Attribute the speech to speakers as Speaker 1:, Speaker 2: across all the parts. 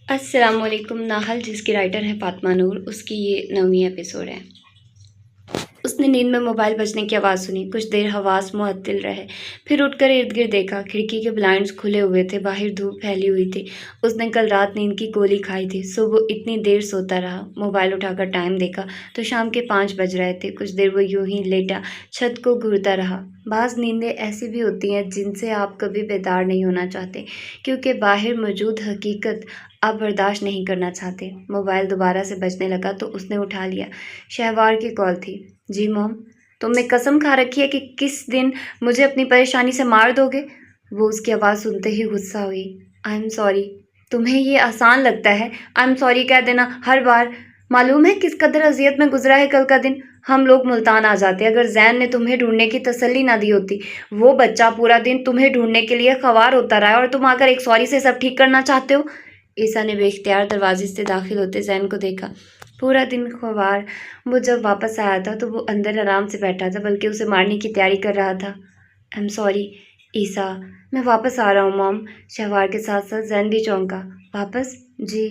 Speaker 1: السلام علیکم. ناہل جس کی رائٹر ہے فاطمہ نور، اس کی یہ 9ویں ایپیسوڈ ہے. اس نے نیند میں موبائل بجنے کی آواز سنی. کچھ دیر حواس معطل رہے، پھر اٹھ کر ارد گرد دیکھا. کھڑکی کے بلائنڈز کھلے ہوئے تھے، باہر دھوپ پھیلی ہوئی تھی. اس نے کل رات نیند کی گولی کھائی تھی، سو وہ اتنی دیر سوتا رہا. موبائل اٹھا کر ٹائم دیکھا تو شام کے 5 بج رہے تھے. کچھ دیر وہ یوں ہی لیٹا چھت کو گھورتا رہا. بعض نیندیں ایسی بھی ہوتی ہیں جن سے آپ کبھی بیدار نہیں ہونا چاہتے، کیونکہ باہر موجود حقیقت آپ برداشت نہیں کرنا چاہتے. موبائل دوبارہ سے بجنے لگا تو اس نے اٹھا لیا. شہوار کی کال تھی. جی موم، تم نے قسم کھا رکھی ہے کہ کس دن مجھے اپنی پریشانی سے مار دو گے. وہ اس کی آواز سنتے ہی غصہ ہوئی. I am sorry. تمہیں یہ آسان لگتا ہے آئی ایم سوری کہہ دینا ہر بار. معلوم ہے کس قدر اذیت میں گزرا ہے کل کا دن. ہم لوگ ملتان آ جاتے اگر زین نے تمہیں ڈھونڈنے کی تسلی نہ دی ہوتی. وہ بچہ پورا دن تمہیں ڈھونڈنے کے لیے خوار ہوتا رہا اور تم آ کر ایک سوری سے سب ٹھیک کرنا چاہتے ہو. عیسیٰ نے بے اختیار دروازے سے داخل ہوتے زین کو دیکھا. پورا دن خوار. وہ جب واپس آیا تھا تو وہ اندر آرام سے بیٹھا تھا، بلکہ اسے مارنے کی تیاری کر رہا تھا. آئی ایم سوری عیسیٰ، میں واپس آ رہا ہوں موم. شہوار کے ساتھ ساتھ زین بھی چونکا. واپس؟ جی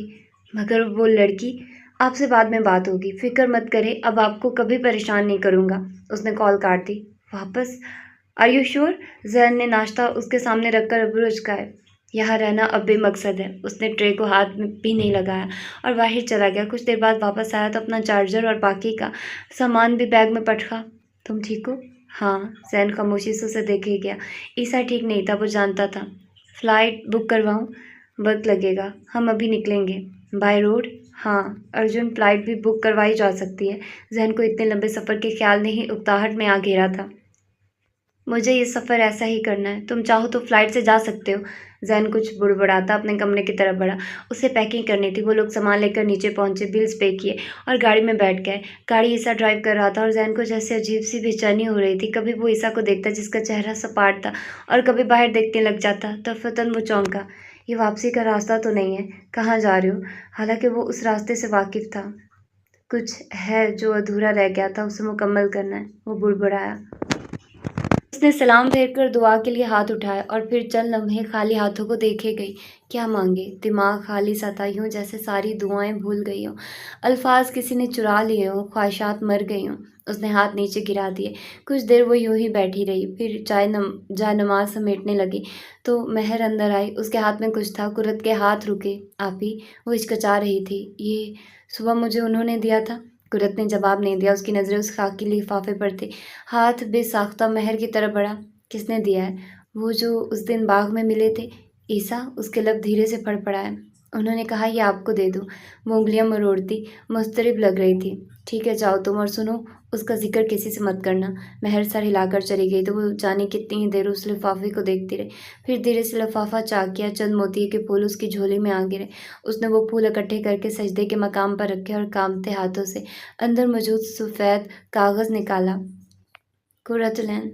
Speaker 1: مگر وہ لڑکی. آپ سے بعد میں بات ہوگی، فکر مت کریں، اب آپ کو کبھی پریشان نہیں کروں گا. اس نے کال کاٹ دی. واپس؟ Are you sure? زین نے ناشتہ اس کے سامنے رکھ کر ابرو اچکائے. یہاں رہنا اب بے مقصد ہے. اس نے ٹرے کو ہاتھ میں بھی نہیں لگایا اور باہر چلا گیا. کچھ دیر بعد واپس آیا تو اپنا چارجر اور باقی کا سامان بھی بیگ میں پٹکا. تم ٹھیک ہو؟ ہاں. زین خاموشی سے اسے دیکھے گیا. عیسیٰ ٹھیک نہیں تھا، وہ جانتا تھا. فلائٹ بک کرواؤں؟ وقت لگے گا، ہم ابھی نکلیں گے. By road? ہاں. ارجنٹ فلائٹ بھی بک کروائی جا سکتی ہے. زین کو اتنے لمبے سفر کے خیال نے ہی اکتاہٹ میں آ گھیرا تھا. مجھے یہ سفر ایسا ہی کرنا ہے، تم چاہو تو فلائٹ سے جا سکتے ہو. زین کچھ بڑبڑاتا اپنے کمرے کی طرف بڑھا. اسے پیکنگ کرنی تھی. وہ لوگ سامان لے کر نیچے پہنچے، بلز پے کیے اور گاڑی میں بیٹھ گئے. گاڑی عیسیٰ ڈرائیو کر رہا تھا اور زین کو جیسے عجیب سی بے چینی ہو رہی تھی. کبھی وہ عیسیٰ کو دیکھتا جس کا چہرہ سپاٹ تھا اور کبھی باہر دیکھنے لگ جاتا. دفعتاً وہ چونکا. یہ واپسی کا راستہ تو نہیں ہے؟ کہاں جا رہے ہو؟ حالانکہ وہ اس راستے سے واقف تھا. کچھ ہے جو ادھورا رہ گیا تھا، اسے مکمل کرنا ہے. وہ بڑبڑایا. اس نے سلام پھیر کر دعا کے لیے ہاتھ اٹھایا اور پھر چند لمحے خالی ہاتھوں کو دیکھے گئی. کیا مانگے؟ دماغ خالی سا تھا، یوں جیسے ساری دعائیں بھول گئی ہوں، الفاظ کسی نے چرا لیے ہوں، خواہشات مر گئی ہوں. اس نے ہاتھ نیچے گرا دیے. کچھ دیر وہ یوں ہی بیٹھی رہی، پھر جائے نماز سمیٹنے لگی تو مہر اندر آئی. اس کے ہاتھ میں کچھ تھا. قرت کے ہاتھ رکے. آپی؟ وہ ہچکچا رہی تھی. یہ صبح مجھے انہوں نے دیا تھا. قرت نے جواب نہیں دیا. اس کی نظریں اس خاکی لفافے پر تھی. ہاتھ بے ساختہ مہر کی طرف بڑھا. کس نے دیا ہے؟ وہ جو اس دن باغ میں ملے تھے. عیسیٰ؟ اس کے لب دھیرے سے پھڑپڑائے. انہوں نے کہا یہ آپ کو دے دوں. وہ انگلیاں مروڑتی مضطرب لگ رہی تھی. ٹھیک ہے جاؤ تم، اور سنو اس کا ذکر کسی سے مت کرنا. مہر سر ہلا کر چلی گئی تو وہ جانے کتنی ہی دیر اس لفافے کو دیکھتی رہی. پھر دھیرے سے لفافہ چاک کیا. چند موتیے کے پھول اس کی جھولی میں آ گرے. اس نے وہ پھول اکٹھے کر کے سجدے کے مقام پر رکھے اور کانپتے ہاتھوں سے اندر موجود سفید کاغذ نکالا. قرۃ العین،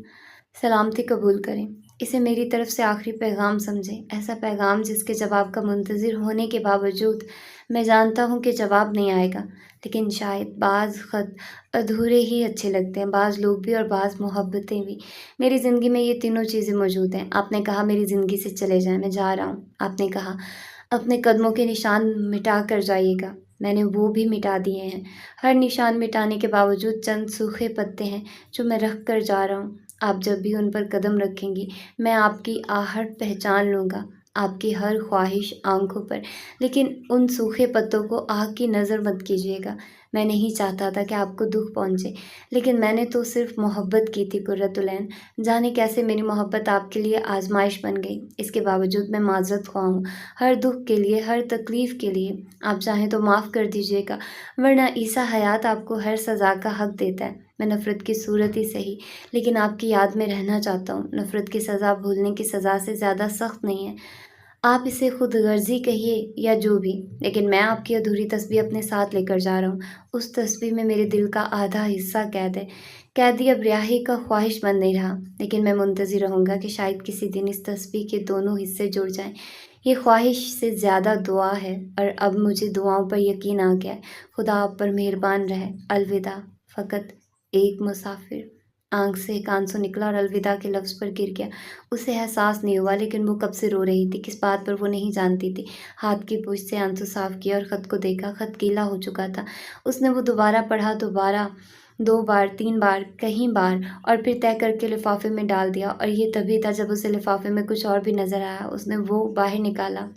Speaker 1: سلامتی قبول کریں. اسے میری طرف سے آخری پیغام سمجھیں، ایسا پیغام جس کے جواب کا منتظر ہونے کے باوجود میں جانتا ہوں کہ جواب نہیں آئے گا. لیکن شاید بعض خط ادھورے ہی اچھے لگتے ہیں، بعض لوگ بھی اور بعض محبتیں بھی. میری زندگی میں یہ تینوں چیزیں موجود ہیں. آپ نے کہا میری زندگی سے چلے جائیں، میں جا رہا ہوں. آپ نے کہا اپنے قدموں کے نشان مٹا کر جائیے گا. میں نے وہ بھی مٹا دیے ہیں. ہر نشان مٹانے کے باوجود چند سوکھے پتے ہیں جو میں رکھ کر جا رہا ہوں. آپ جب بھی ان پر قدم رکھیں گی میں آپ کی آہٹ پہچان لوں گا، آپ کی ہر خواہش آنکھوں پر. لیکن ان سوکھے پتوں کو آگ کی نظر مت کیجیے گا. میں نہیں چاہتا تھا کہ آپ کو دکھ پہنچے، لیکن میں نے تو صرف محبت کی تھی قرۃ العین. جانے کیسے میری محبت آپ کے لیے آزمائش بن گئی. اس کے باوجود میں معذرت خواہ ہوں، ہر دکھ کے لیے، ہر تکلیف کے لیے. آپ چاہیں تو معاف کر دیجیے گا، ورنہ عیسیٰ حیات آپ کو ہر سزا کا حق دیتا ہے. میں نفرت کی صورت ہی صحیح، لیکن آپ کی یاد میں رہنا چاہتا ہوں. نفرت کی سزا بھولنے کی سزا سے زیادہ سخت نہیں ہے. آپ اسے خود غرضی کہیے یا جو بھی، لیکن میں آپ کی ادھوری تسبیح اپنے ساتھ لے کر جا رہا ہوں. اس تسبیح میں میرے دل کا آدھا حصہ قید ہے. قیدی اب رہائی کا خواہش مند نہیں رہا، لیکن میں منتظر رہوں گا کہ شاید کسی دن اس تسبیح کے دونوں حصے جڑ جائیں. یہ خواہش سے زیادہ دعا ہے، اور اب مجھے دعاؤں پر یقین آ گیا ہے. خدا آپ پر مہربان رہے. الوداع. فقط ایک مسافر. आंख से एक आंसू निकला और अलविदा के लफ्ज़ पर गिर गया। उसे एहसास नहीं हुआ, लेकिन वो कब से रो रही थी, किस बात पर वो नहीं जानती थी। हाथ की पूंछ से आंसू साफ किया और ख़त को देखा। ख़त गीला हो चुका था। उसने वो दोबारा पढ़ा, दोबारा 2 बार, 3 बार, कई बार, और फिर तय करके लिफाफे में डाल दिया। और ये तभी था जब उसे लिफाफे में कुछ और भी नज़र आया। उसने वो बाहर निकाला।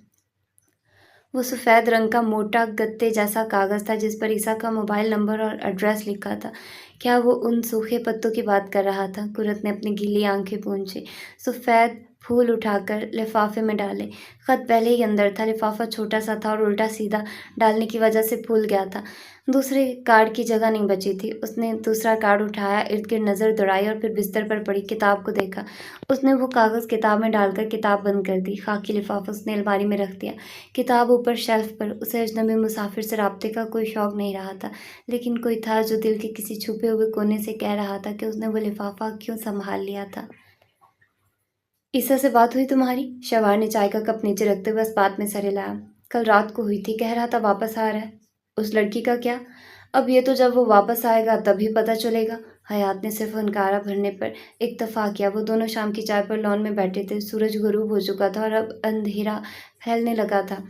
Speaker 1: वो सफ़ेद रंग का मोटा गत्ते जैसा कागज़ था जिस पर ईसा का मोबाइल नंबर और एड्रेस लिखा था। क्या वो उन सूखे पत्तों की बात कर रहा था? कुरत ने अपनी गीली आंखें पोंछी। सफ़ेद फूल उठाकर लिफाफे में डाले। ख़त पहले ही अंदर था। लिफाफा छोटा सा था और उल्टा सीधा डालने की वजह से फूल गया था। दूसरे कार्ड की जगह नहीं बची थी। उसने दूसरा कार्ड उठाया, इर्द गिर्द नज़र दौड़ाई और फिर बिस्तर पर पड़ी किताब को देखा। उसने वो कागज़ किताब में डालकर किताब बंद कर दी। खाकी लिफाफा उसने अलमारी में रख दिया। किताब ऊपर शेल्फ पर। उसे अजनबी मुसाफिर से राब्ते का कोई शौक नहीं रहा था, लेकिन कोई था जो दिल के किसी छुपे हुए कोने से कह रहा था कि उसने वो लिफाफा क्यों संभाल लिया था। ईसा से बात हुई तुम्हारी? शवार ने चाय का कप नीचे रखते हुए इस बात में सर हिलाया। कल रात को हुई थी, कह रहा था वापस आ रहा है। उस लड़की का क्या? अब ये तो जब वो वापस आएगा तभी पता चलेगा। हयात ने सिर्फ हुनकारा भरने पर इत्तफाक किया। वो दोनों शाम की चाय पर लॉन में बैठे थे। सूरज गुरूब हो चुका था और अब अंधेरा फैलने लगा था।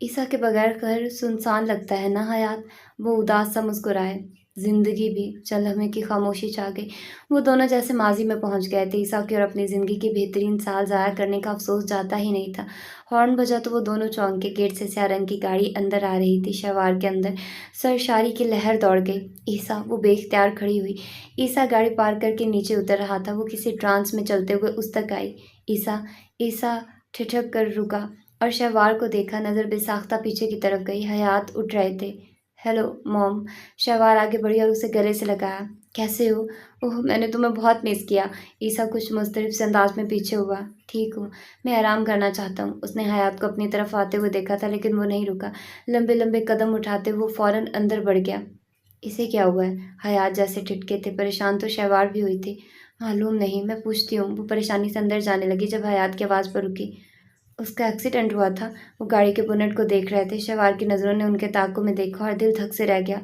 Speaker 1: ईसा के बगैर घर सुनसान लगता है ना हयात? वो उदास सा मुस्कुराए। जिंदगी भी। चल हमें की खामोशी छा गई। वो दोनों जैसे माजी में पहुंच गए थे। ईसा की और अपनी ज़िंदगी के बेहतरीन साल ज़ाया करने का अफसोस जाता ही नहीं था। हॉर्न बजा तो वो दोनों चौंक के। गेट से स्याह रंग की गाड़ी अंदर आ रही थी। शवार के अंदर सरशारी की लहर दौड़ गई। ईसा, वो बेख्तियार खड़ी हुई। ईसा गाड़ी पार करके नीचे उतर रहा था। वो किसी ट्रांस में चलते हुए उस तक आई। ईसा, ईसा ठिठक कर रुका और शहवार को देखा। नज़र बेसाख्ता पीछे की तरफ गई। हयात उठ रहे थे। Hello mom. शहवार आगे बढ़ी और उसे गले से लगाया। कैसे हो? ओह, मैंने तुम्हें बहुत मिस किया। ईसा कुछ मुस्तरब से अंदाज में पीछे हुआ। ठीक हूँ, मैं आराम करना चाहता हूँ। उसने हयात को अपनी तरफ आते हुए देखा था, लेकिन वो नहीं रुका। लंबे लंबे कदम उठाते वो फ़ौरन अंदर बढ़ गया। इसे क्या हुआ है? हयात जैसे ठिठके थे। परेशान तो शहवार भी हुई थी। मालूम नहीं, मैं पूछती हूँ। वो परेशानी से अंदर जाने लगी जब हयात की आवाज़ पर रुकी। उसका एक्सीडेंट हुआ था। वो गाड़ी के बोनेट को देख रहे थे। शवार की नज़रों ने उनके ताकों में देखा और दिल धक से रह गया।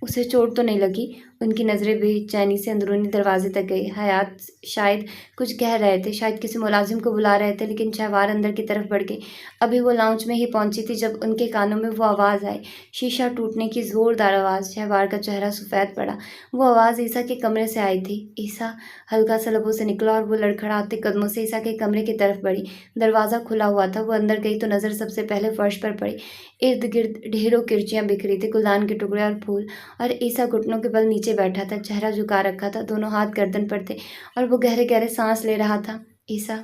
Speaker 1: उसे चोट तो नहीं लगी? उनकी नज़रें बेचैनी से अंदरूनी दरवाजे तक गई। हयात शायद कुछ कह रहे थे, शायद किसी मुलाजिम को बुला रहे थे, लेकिन शहवार अंदर की तरफ बढ़ गई। अभी वो लाउंज में ही पहुंची थी जब उनके कानों में वो आवाज़ आई, शीशा टूटने की ज़ोरदार आवाज़। शहवार का चेहरा सफ़ेद पड़ा। वो आवाज़ ईसा के कमरे से आई थी। ईसा, हल्का सा लबों से निकला और वो लड़खड़ाते कदमों से ईसा के कमरे की तरफ बढ़ी। दरवाज़ा खुला हुआ था। वो अंदर गई तो नज़र सबसे पहले फर्श पर पड़ी। इर्द गिर्द ढेरों किरचियाँ बिखरी थी, गुलदान के टुकड़े और फूल। और ईसा घुटनों के बल नीचे बैठा था, चेहरा झुका रखा था, दोनों हाथ गर्दन पर थे और वो गहरे गहरे सांस ले रहा था। ईसा।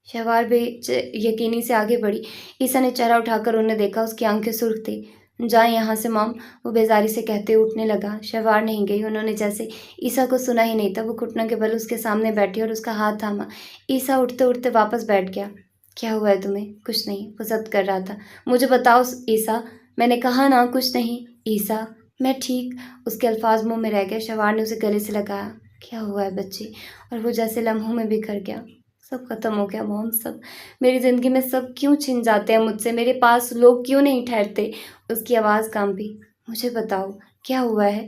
Speaker 1: शहवार यकीनी से आगे बढ़ी। ईसा ने चेहरा उठाकर उन्हें देखा। उसकी आंखें सुर्ख थी। जाए यहाँ से मॉम, वो बेजारी से कहते उठने लगा। शहवार नहीं गई। उन्होंने जैसे ईसा को सुना ही नहीं था। वो घुटनों के बल उसके सामने बैठी और उसका हाथ थामा। ईसा उठते उठते वापस बैठ गया। क्या हुआ है तुम्हें? कुछ नहीं, वो जब्त कर रहा था। मुझे बताओ ईसा। मैंने कहा ना कुछ नहीं। ईसा, मैं ठीक। उसके अल्फाज मुंह में रह गए। शहवार ने उसे गले से लगाया। क्या हुआ है बच्ची? और वो जैसे लम्हों में बिखर गया। सब खत्म हो गया मॉम, सब। मेरी ज़िंदगी में सब क्यों छिन जाते हैं मुझसे? मेरे पास लोग क्यों नहीं ठहरते? उसकी आवाज़ कांपी। मुझे बताओ क्या हुआ है?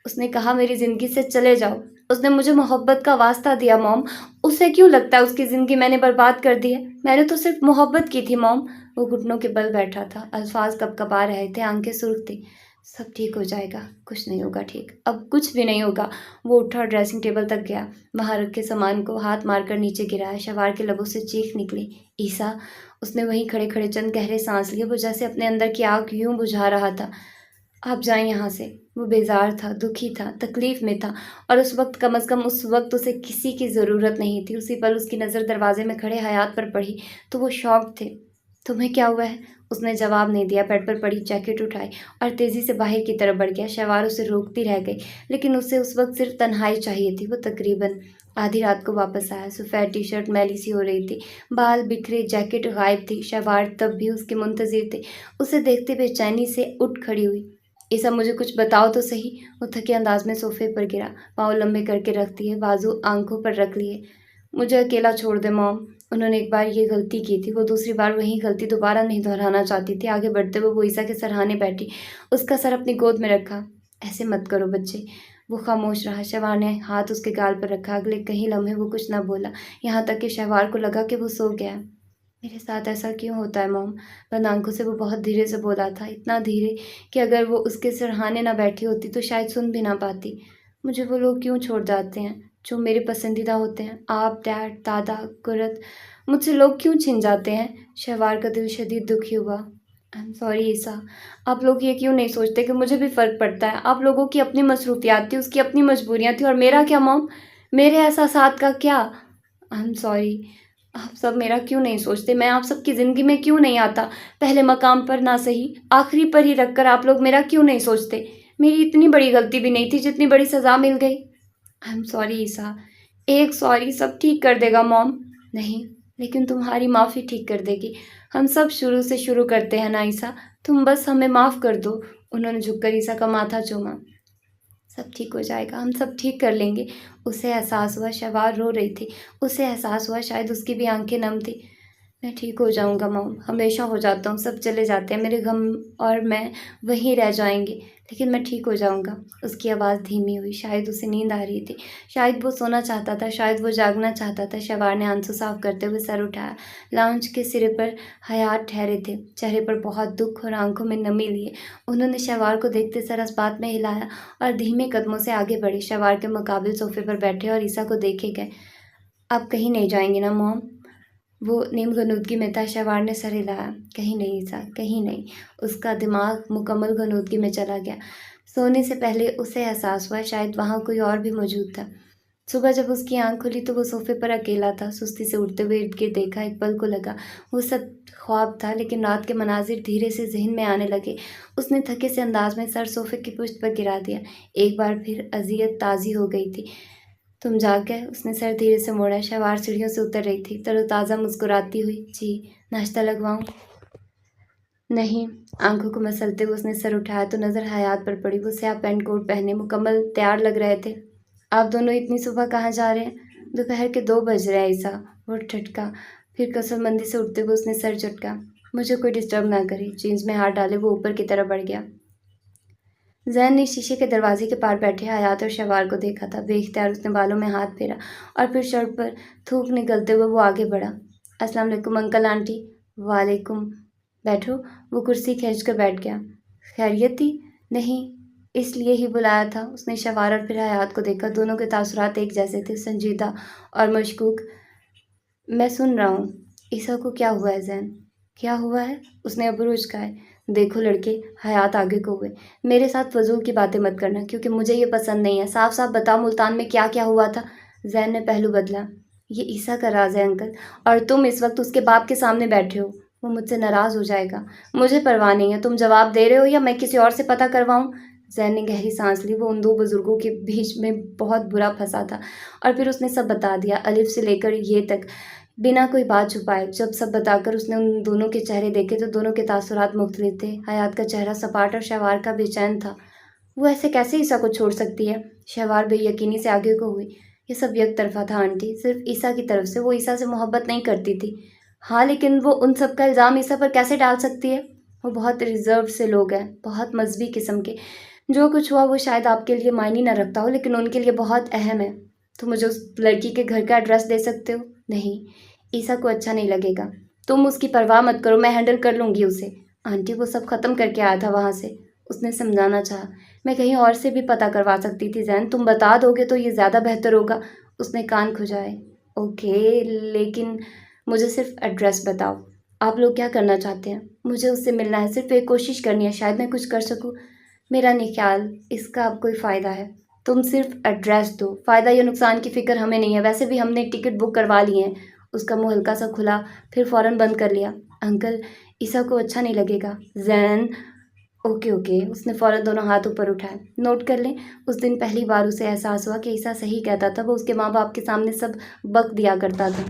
Speaker 1: उसने कहा मेरी ज़िंदगी से चले जाओ। उसने मुझे मोहब्बत का वास्ता दिया मॉम। उसे क्यों लगता है उसकी ज़िंदगी मैंने बर्बाद कर दी है? मैंने तो सिर्फ मोहब्बत की थी मॉम। वो घुटनों के बल बैठा था। अल्फाज कपकपा रहे थे, आंखें सुर्ख थी। सब ठीक हो जाएगा, कुछ नहीं होगा ठीक, अब कुछ भी नहीं होगा। वो उठा और ड्रेसिंग टेबल तक गया। वहाँ रखे सामान को हाथ मारकर नीचे गिराया। शवार के लबों से चीख निकली। ईसा। उसने वहीं खड़े खड़े चंद गहरे सांस लिए। वो जैसे अपने अंदर की आग यूं बुझा रहा था। आप जाएं यहाँ से। वो बेजार था, दुखी था, तकलीफ में था। और उस वक्त, कम अज़ कम उस वक्त, उसे किसी की ज़रूरत नहीं थी। उसी पल उसकी नज़र दरवाजे में खड़े हयात पर पड़ी तो वो शॉक थे। तुम्हें क्या हुआ है? उसने जवाब नहीं दिया। बेड पर पड़ी जैकेट उठाई और तेज़ी से बाहर की तरफ बढ़ गया। शहवार उसे रोकती रह गई, लेकिन उसे उस वक्त सिर्फ तन्हाई चाहिए थी। वो तकरीबन आधी रात को वापस आया। सफ़ेद टी शर्ट मैली सी हो रही थी, बाल बिखरे, जैकेट गायब थी। शहवार तब भी उसके मुंतज़िर थे। उसे देखते बेचैनी से उठ खड़ी हुई। ईसा, मुझे कुछ बताओ तो सही। वो थके अंदाज में सोफे पर गिरा, पाँव लंबे करके रख दिए, बाजू आंखों पर रख लिए। मुझे अकेला छोड़ दे मॉम। उन्होंने एक बार ये गलती की थी, वो दूसरी बार वही गलती दोबारा नहीं दोहराना चाहती थी। आगे बढ़ते हुए वो ईसा के सराहने बैठी, उसका सर अपनी गोद में रखा। ऐसे मत करो बच्चे, وہ خاموش رہا۔ شہوار نے ہاتھ اس کے گال پر رکھا۔ اگلے کئی لمحے وہ کچھ نہ بولا، یہاں تک کہ شہوار کو لگا کہ وہ سو گیا۔ میرے ساتھ ایسا کیوں ہوتا ہے موم؟ بند آنکھوں سے وہ بہت دھیرے سے بولا تھا، اتنا دھیرے کہ اگر وہ اس کے سرہانے نہ بیٹھی ہوتی تو شاید سن بھی نہ پاتی۔ مجھے وہ لوگ کیوں چھوڑ جاتے ہیں جو میرے پسندیدہ ہوتے ہیں؟ آپ، ڈیڈ، دادا، قرت، مجھ سے لوگ کیوں چھن جاتے ہیں؟ شہوار کا دل شدید دکھی ہوا۔ آئی ایم سوری عیسیٰ، آپ لوگ یہ کیوں نہیں سوچتے کہ مجھے بھی فرق پڑتا ہے؟ آپ لوگوں کی اپنی مصروفیات تھی، اس کی اپنی مجبوریاں تھیں، اور میرا کیا موم؟ میرے احساسات کا کیا؟ آئی ایم سوری، آپ سب میرا کیوں نہیں سوچتے؟ میں آپ سب کی زندگی میں کیوں نہیں آتا؟ پہلے مقام پر نہ صحیح، آخری پر ہی رکھ کر آپ لوگ میرا کیوں نہیں سوچتے؟ میری اتنی بڑی غلطی بھی نہیں تھی جتنی بڑی سزا مل گئی۔ آئی ایم سوری عیسیٰ، ایک سوری سب ٹھیک کر دے گا موم۔ نہیں، لیکن تمہاری معافی ٹھیک کر دے گی۔ ہم سب شروع سے شروع کرتے ہیں نا عیسیٰ، تم بس ہمیں معاف کر دو۔ انہوں نے جھک کر عیسیٰ کا ماتھا چوما۔ سب ٹھیک ہو جائے گا، ہم سب ٹھیک کر لیں گے۔ اسے احساس ہوا شہوار رو رہی تھی، اسے احساس ہوا شاید اس کی بھی آنکھیں نم تھی۔ میں ٹھیک ہو جاؤں گا موم، ہمیشہ ہو جاتا ہوں، سب چلے جاتے ہیں، میرے غم اور میں وہیں رہ جائیں گے، لیکن میں ٹھیک ہو جاؤں گا۔ اس کی آواز دھیمی ہوئی، شاید اسے نیند آ رہی تھی، شاید وہ سونا چاہتا تھا، شاید وہ جاگنا چاہتا تھا۔ شہوار نے آنسو صاف کرتے ہوئے سر اٹھایا۔ لاؤنج کے سرے پر حیات ٹھہرے تھے، چہرے پر بہت دکھ اور آنکھوں میں نمی لیے انہوں نے شہوار کو دیکھتے سر اس بات میں ہلایا اور دھیمے قدموں سے آگے بڑھے۔ شہوار کے مقابل صوفے پر بیٹھے اور عیسیٰ کو دیکھے گئے۔ آپ کہیں نہیں جائیں گے نا موم؟ وہ نیم غنودگی میں تھا۔ شہوار نے سر ہلایا۔ کہیں نہیں عیسیٰ، کہیں نہیں۔ اس کا دماغ مکمل غنودگی میں چلا گیا۔ سونے سے پہلے اسے احساس ہوا شاید وہاں کوئی اور بھی موجود تھا۔ صبح جب اس کی آنکھ کھلی تو وہ صوفے پر اکیلا تھا۔ سستی سے اٹھتے ہوئے ارد گرد دیکھا، ایک پل کو لگا وہ سب خواب تھا، لیکن رات کے مناظر دھیرے سے ذہن میں آنے لگے۔ اس نے تھکے سے انداز میں سر صوفے کی پشت پر گرا دیا۔ ایک بار پھر اذیت تازی ہو گئی تھی۔ تم جاگ گئے؟ اس نے سر دھیرے سے موڑا۔ شہوار سیڑھیوں سے اتر رہی تھی، تر و تازہ مسکراتی ہوئی۔ جی، ناشتہ لگواؤں؟ نہیں۔ آنکھوں کو مسلتے ہوئے اس نے سر اٹھایا تو نظر حیات پر پڑی۔ وہ سیاہ پینٹ کوٹ پہنے مکمل تیار لگ رہے تھے۔ آپ دونوں اتنی صبح کہاں جا رہے ہیں؟ دوپہر کے 2 بج رہے ہیں عیسیٰ، وہ ٹھٹکا۔ پھر کسل مندی سے اٹھتے ہوئے اس نے سر جھٹکا۔ مجھے کوئی ڈسٹرب نہ کرے۔ جینس میں ہاتھ ڈالے وہ اوپر کی طرف بڑھ گیا۔ زین نے شیشے کے دروازے کے پار بیٹھے حیات اور شہوار کو دیکھا تھا۔ بے اختیار اس نے بالوں میں ہاتھ پھیرا اور پھر شرٹ پر تھوک نگلتے ہوئے وہ آگے بڑھا۔ السلام علیکم انکل آنٹی۔ وعلیکم۔ بیٹھو۔ وہ کرسی کھینچ کر بیٹھ گیا۔ خیریت تھی؟ نہیں، اس لیے ہی بلایا تھا۔ اس نے شہوار اور پھر حیات کو دیکھا۔ دونوں کے تاثرات ایک جیسے تھے، سنجیدہ اور مشکوک۔ میں سن رہا ہوں۔ عیسیٰ کو کیا ہوا ہے زین؟ کیا ہوا ہے؟ اس نے ابرو اچکائے۔ دیکھو لڑکے، حیات آگے کو ہوئے، میرے ساتھ فضول کی باتیں مت کرنا کیونکہ مجھے یہ پسند نہیں ہے۔ صاف صاف بتاؤ ملتان میں کیا کیا ہوا تھا؟ زین نے پہلو بدلا۔ یہ عیسیٰ کا راز ہے انکل، اور تم اس وقت اس کے باپ کے سامنے بیٹھے ہو، وہ مجھ سے ناراض ہو جائے گا۔ مجھے پرواہ نہیں ہے، تم جواب دے رہے ہو یا میں کسی اور سے پتہ کرواؤں؟ زین نے گہری سانس لی۔ وہ ان 2 بزرگوں کے بیچ میں بہت برا پھنسا تھا، اور پھر اس نے سب بتا دیا، الف سے لے کر یہ تک، بنا کوئی بات چھپائے۔ جب سب بتا کر اس نے ان دونوں کے چہرے دیکھے تو دونوں کے تاثرات مختلف تھے۔ حیات کا چہرہ سپاٹ اور شہوار کا بے چین تھا۔ وہ ایسے کیسے عیسیٰ کو چھوڑ سکتی ہے؟ شہوار بے یقینی سے آگے کو ہوئی۔ یہ سب یک طرفہ تھا آنٹی، صرف عیسیٰ کی طرف سے۔ وہ عیسیٰ سے محبت نہیں کرتی تھی۔ ہاں، لیکن وہ ان سب کا الزام عیسیٰ پر کیسے ڈال سکتی ہے؟ وہ بہت ریزرو سے لوگ ہیں، بہت مذہبی قسم کے۔ جو کچھ ہوا وہ شاید آپ کے لیے معنی نہ رکھتا ہو، لیکن ان کے لیے بہت اہم ہے۔ تو مجھے اس لڑکی کے گھر کا ایڈریس دے سکتے ہو؟ نہیں، عیسیٰ کو اچھا نہیں لگے گا۔ تم اس کی پرواہ مت کرو، میں ہینڈل کر لوں گی اسے۔ آنٹی، وہ سب ختم کر کے آیا تھا وہاں سے۔ اس نے سمجھانا چاہا۔ میں کہیں اور سے بھی پتہ کروا سکتی تھی زین، تم بتا دو گے تو یہ زیادہ بہتر ہوگا۔ اس نے کان کھجائے۔ اوکے، لیکن مجھے صرف ایڈریس بتاؤ۔ آپ لوگ کیا کرنا چاہتے ہیں؟ مجھے اس سے ملنا ہے، صرف ایک کوشش کرنی ہے، شاید میں کچھ کر سکوں۔ میرا نہیں خیال اس کا اب کوئی فائدہ ہے۔ تم صرف ایڈریس دو، فائدہ یا نقصان کی فکر ہمیں نہیں ہے، ویسے بھی ہم نے ٹکٹ بک کروا لی ہیں۔ اس کا منہ ہلکا سا کھلا، پھر فوراً بند کر لیا۔ انکل، عیسیٰ کو اچھا نہیں لگے گا۔ زین، اوکے اوکے۔ اس نے فوراً دونوں ہاتھ اوپر اٹھائے۔ نوٹ کر لیں، اس دن پہلی بار اسے احساس ہوا کہ عیسیٰ صحیح کہتا تھا۔ وہ اس کے ماں باپ کے سامنے سب بک دیا کرتا تھا۔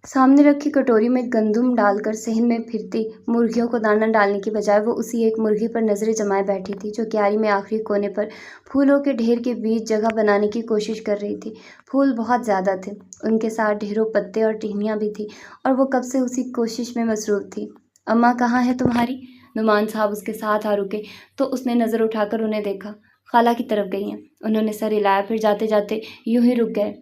Speaker 1: سامنے رکھی کٹوری میں گندم ڈال کر صحن میں پھرتی مرغیوں کو دانہ ڈالنے کی بجائے وہ اسی ایک مرغی پر نظریں جمائے بیٹھی تھی جو کیاری میں آخری کونے پر پھولوں کے ڈھیر کے بیچ جگہ بنانے کی کوشش کر رہی تھی۔ پھول بہت زیادہ تھے، ان کے ساتھ ڈھیروں پتے اور ٹہنیاں بھی تھیں، اور وہ کب سے اسی کوشش میں مصروف تھی۔ اماں کہاں ہے تمہاری؟ نعمان صاحب اس کے ساتھ آ رکے تو اس نے نظر اٹھا کر انہیں دیکھا۔ خالہ کی طرف گئی ہیں۔ انہوں نے سر ہلایا، پھر جاتے جاتے یوں ہی رک گئے۔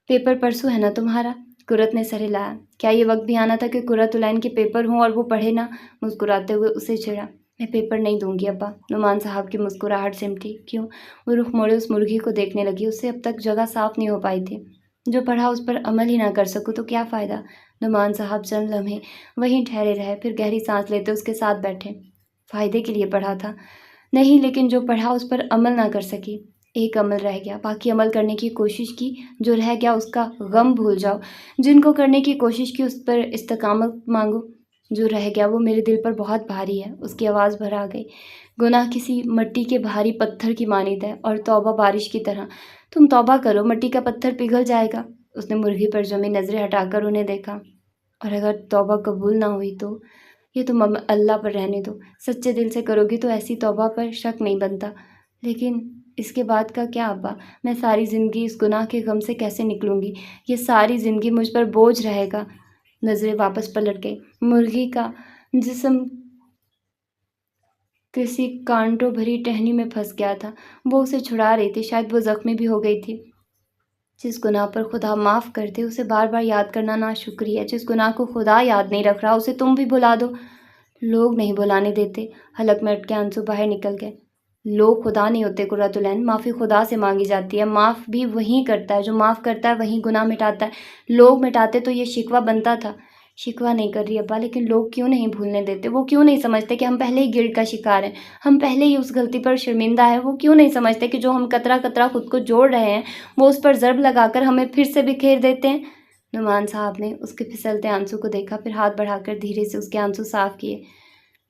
Speaker 1: پیپر پرسوں ہے نا تمہارا؟ قرت نے سر ہلایا۔ کیا یہ وقت بھی آنا تھا کہ قرۃ العین کے پیپر ہوں اور وہ پڑھے نہ؟ مسکراتے ہوئے اسے چھیڑا۔ میں پیپر نہیں دوں گی ابا۔ نعمان صاحب کی مسکراہٹ سمٹی۔ کیوں؟ وہ رخ موڑے اس مرغی کو دیکھنے لگی۔ اس سے اب تک جگہ صاف نہیں ہو پائی تھی۔ جو پڑھا اس پر عمل ہی نہ کر سکوں تو کیا فائدہ؟ نعمان صاحب چند لمحے وہیں ٹھہرے رہے، پھر گہری سانس لیتے اس کے ساتھ بیٹھے۔ فائدے کے لیے پڑھا تھا؟ نہیں، لیکن جو پڑھا اس پر عمل نہ کر سکی۔ ایک عمل رہ گیا، باقی عمل کرنے کی کوشش کی، جو رہ گیا اس کا غم بھول جاؤ۔ جن کو کرنے کی کوشش کی اس پر استقامت مانگو۔ جو رہ گیا وہ میرے دل پر بہت بھاری ہے۔ اس کی آواز بھر آ گئی۔ گناہ کسی مٹی کے بھاری پتھر کی مانند ہے اور توبہ بارش کی طرح۔ تم توبہ کرو، مٹی کا پتھر پگھل جائے گا۔ اس نے مرغی پر جمی نظریں ہٹا کر انہیں دیکھا۔ اور اگر توبہ قبول نہ ہوئی تو؟ یہ تم اللہ پر رہنے دو۔ سچے دل سے کرو گی تو ایسی توبہ پر شک نہیں بنتا۔ لیکن اس کے بعد کا کیا ابا؟ میں ساری زندگی اس گناہ کے غم سے کیسے نکلوں گی؟ یہ ساری زندگی مجھ پر بوجھ رہے گا۔ نظریں واپس پلٹ گئی۔ مرغی کا جسم کسی کانٹوں بھری ٹہنی میں پھنس گیا تھا۔ وہ اسے چھڑا رہی تھی، شاید وہ زخمی بھی ہو گئی تھی۔ جس گناہ پر خدا معاف کر دے اسے بار بار یاد کرنا ناشکری ہے۔ جس گناہ کو خدا یاد نہیں رکھ رہا اسے تم بھی بھلا دو۔ لوگ نہیں بھلانے دیتے۔ حلق میں اٹکے آنسو باہر نکل گئے۔ لوگ خدا نہیں ہوتے قرۃ العین، معافی خدا سے مانگی جاتی ہے۔ معاف بھی وہی کرتا ہے جو معاف کرتا ہے، وہی گناہ مٹاتا ہے۔ لوگ مٹاتے تو یہ شکوہ بنتا تھا۔ شکوہ نہیں کر رہی ابا، لیکن لوگ کیوں نہیں بھولنے دیتے؟ وہ کیوں نہیں سمجھتے کہ ہم پہلے ہی گرڈ کا شکار ہیں، ہم پہلے ہی اس غلطی پر شرمندہ ہیں؟ وہ کیوں نہیں سمجھتے کہ جو ہم قطرہ قطرہ خود کو جوڑ رہے ہیں وہ اس پر ضرب لگا کر ہمیں پھر سے بکھیر دیتے ہیں؟ نعمان صاحب نے اس کے پھسلتے آنسو کو دیکھا، پھر ہاتھ بڑھا کر دھیرے سے اس کے آنسو صاف کیے۔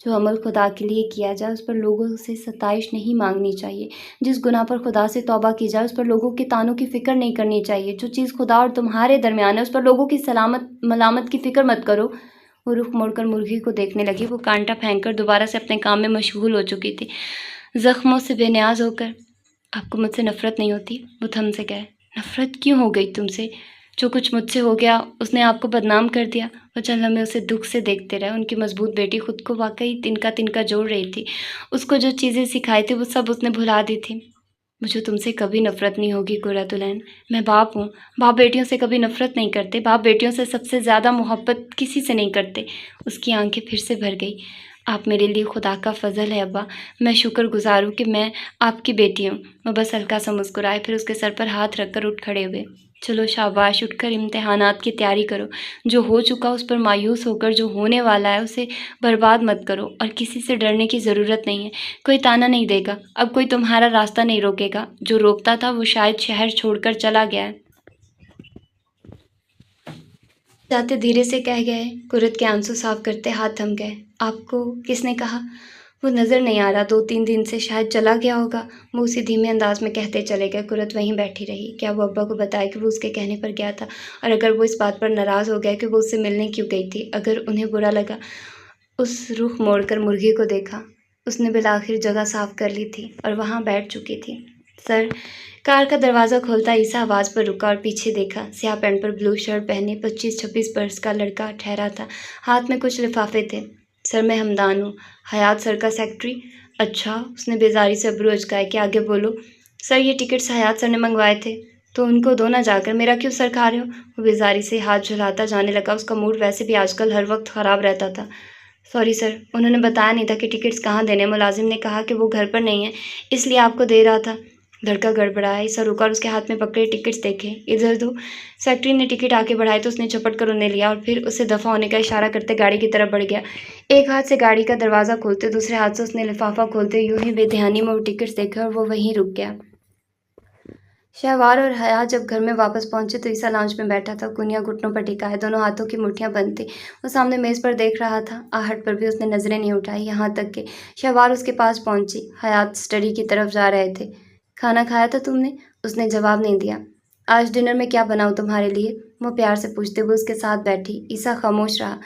Speaker 1: جو عمل خدا کے لیے کیا جائے اس پر لوگوں سے ستائش نہیں مانگنی چاہیے۔ جس گناہ پر خدا سے توبہ کی جائے اس پر لوگوں کے طعنوں کی فکر نہیں کرنی چاہیے۔ جو چیز خدا اور تمہارے درمیان ہے اس پر لوگوں کی ملامت کی فکر مت کرو۔ وہ رخ موڑ کر مرغی کو دیکھنے لگی۔ وہ کانٹا پھینک کر دوبارہ سے اپنے کام میں مشغول ہو چکی تھی، زخموں سے بے نیاز ہو کر۔ آپ کو مجھ سے نفرت نہیں ہوتی؟ وہ تھم سے کہے۔ نفرت کیوں ہو گئی تم سے؟ جو کچھ مجھ سے ہو گیا اس نے آپ کو بدنام کر دیا۔ وہ چند لمحے اسے دکھ سے دیکھتے رہے۔ ان کی مضبوط بیٹی خود کو واقعی تنکا تنکا جوڑ رہی تھی۔ اس کو جو چیزیں سکھائی تھی وہ سب اس نے بھلا دی تھی۔ مجھے تم سے کبھی نفرت نہیں ہوگی قرۃ العین۔ میں باپ ہوں، باپ بیٹیوں سے کبھی نفرت نہیں کرتے، باپ بیٹیوں سے سب سے زیادہ محبت کسی سے نہیں کرتے۔ اس کی آنکھیں پھر سے بھر گئی۔ آپ میرے لیے خدا کا فضل ہے ابا، میں شکر گزار ہوں کہ میں آپ کی بیٹی ہوں۔ وہ بس ہلکا سا مسکرائے، پھر اس کے سر پر ہاتھ رکھ کر اٹھ کھڑے ہوئے۔ چلو شاباش، اٹھ کر امتحانات کی تیاری کرو۔ جو ہو چکا اس پر مایوس ہو کر جو ہونے والا ہے اسے برباد مت کرو، اور کسی سے ڈرنے کی ضرورت نہیں ہے۔ کوئی تانا نہیں دے گا، اب کوئی تمہارا راستہ نہیں روکے گا۔ جو روکتا تھا وہ شاید شہر چھوڑ کر چلا گیا ہے۔ جاتے دھیرے سے کہہ گئے۔ قرۃ کے آنسو صاف کرتے ہاتھ تھم گئے۔ آپ کو کس نے کہا؟ وہ نظر نہیں آ رہا، 2-3 دن سے شاید چلا گیا ہوگا۔ وہ اسی دھیمے انداز میں کہتے چلے گئے۔ قرۃ وہیں بیٹھی رہی۔ کیا وہ ابا کو بتائے کہ وہ اس کے کہنے پر گیا تھا؟ اور اگر وہ اس بات پر ناراض ہو گئے کہ وہ اس سے ملنے کیوں گئی تھی؟ اگر انہیں برا لگا؟ اس رخ موڑ کر مرغی کو دیکھا۔ اس نے بالآخر جگہ صاف کر لی تھی اور وہاں بیٹھ چکی تھی۔ سر، کار کا دروازہ کھولتا عیسیٰ آواز پر رکا اور پیچھے دیکھا۔ سیاہ پینٹ پر بلو شرٹ پہنے 25-26 برس کا لڑکا ٹھہرا تھا، ہاتھ میں کچھ لفافے تھے۔ سر، میں ہمدان ہوں، حیات سر کا سیکرٹری۔ اچھا، اس نے بیزاری سے ابرو اچکائے کہ آگے بولو۔ سر، یہ ٹکٹس حیات سر نے منگوائے تھے، تو ان کو دو نہ جا کر، میرا کیوں سر کھا رہے ہو؟ وہ بیزاری سے ہاتھ جھلاتا جانے لگا۔ اس کا موڈ ویسے بھی آج کل ہر وقت خراب رہتا تھا۔ سوری سر، انہوں نے بتایا نہیں تھا کہ ٹکٹس کہاں دینے۔ ملازم نے کہا کہ وہ گھر پر نہیں ہے، اس لیے آپ کو دے رہا تھا۔ لڑکا گڑبڑایا۔ عیسیٰ رکا اور اس کے ہاتھ میں پکڑے ٹکٹس دیکھے۔ ادھر دو۔ سیکرٹری نے ٹکٹ آگے بڑھائے تو اس نے جھپٹ کر انہیں لیا اور پھر اسے دفع ہونے کا اشارہ کرتے گاڑی کی طرف بڑھ گیا۔ ایک ہاتھ سے گاڑی کا دروازہ کھولتے، دوسرے ہاتھ سے اس نے لفافہ کھولتے یوں ہی بے دھیانی میں وہ ٹکٹس دیکھے اور وہ وہیں رک گیا۔ شہوار اور حیات جب گھر میں واپس پہنچے تو عیسیٰ لاؤنج میں بیٹھا تھا، کونیاں گھٹنوں پر ٹکا ہے، دونوں ہاتھوں کی مٹھیاں بند تھیں۔ وہ سامنے میز پر دیکھ رہا تھا۔ آہٹ پر بھی اس نے نظریں نہیں اٹھائی، یہاں تک کہ شہوار اس کے پاس پہنچی۔ حیات اسٹڈی کی طرف جا رہے تھے۔ کھانا کھایا تھا تم نے؟ اس نے جواب نہیں دیا۔ آج ڈنر میں کیا بناؤں تمہارے لیے؟ وہ پیار سے پوچھتے ہوئے اس کے ساتھ بیٹھی۔ عیسیٰ خاموش رہا۔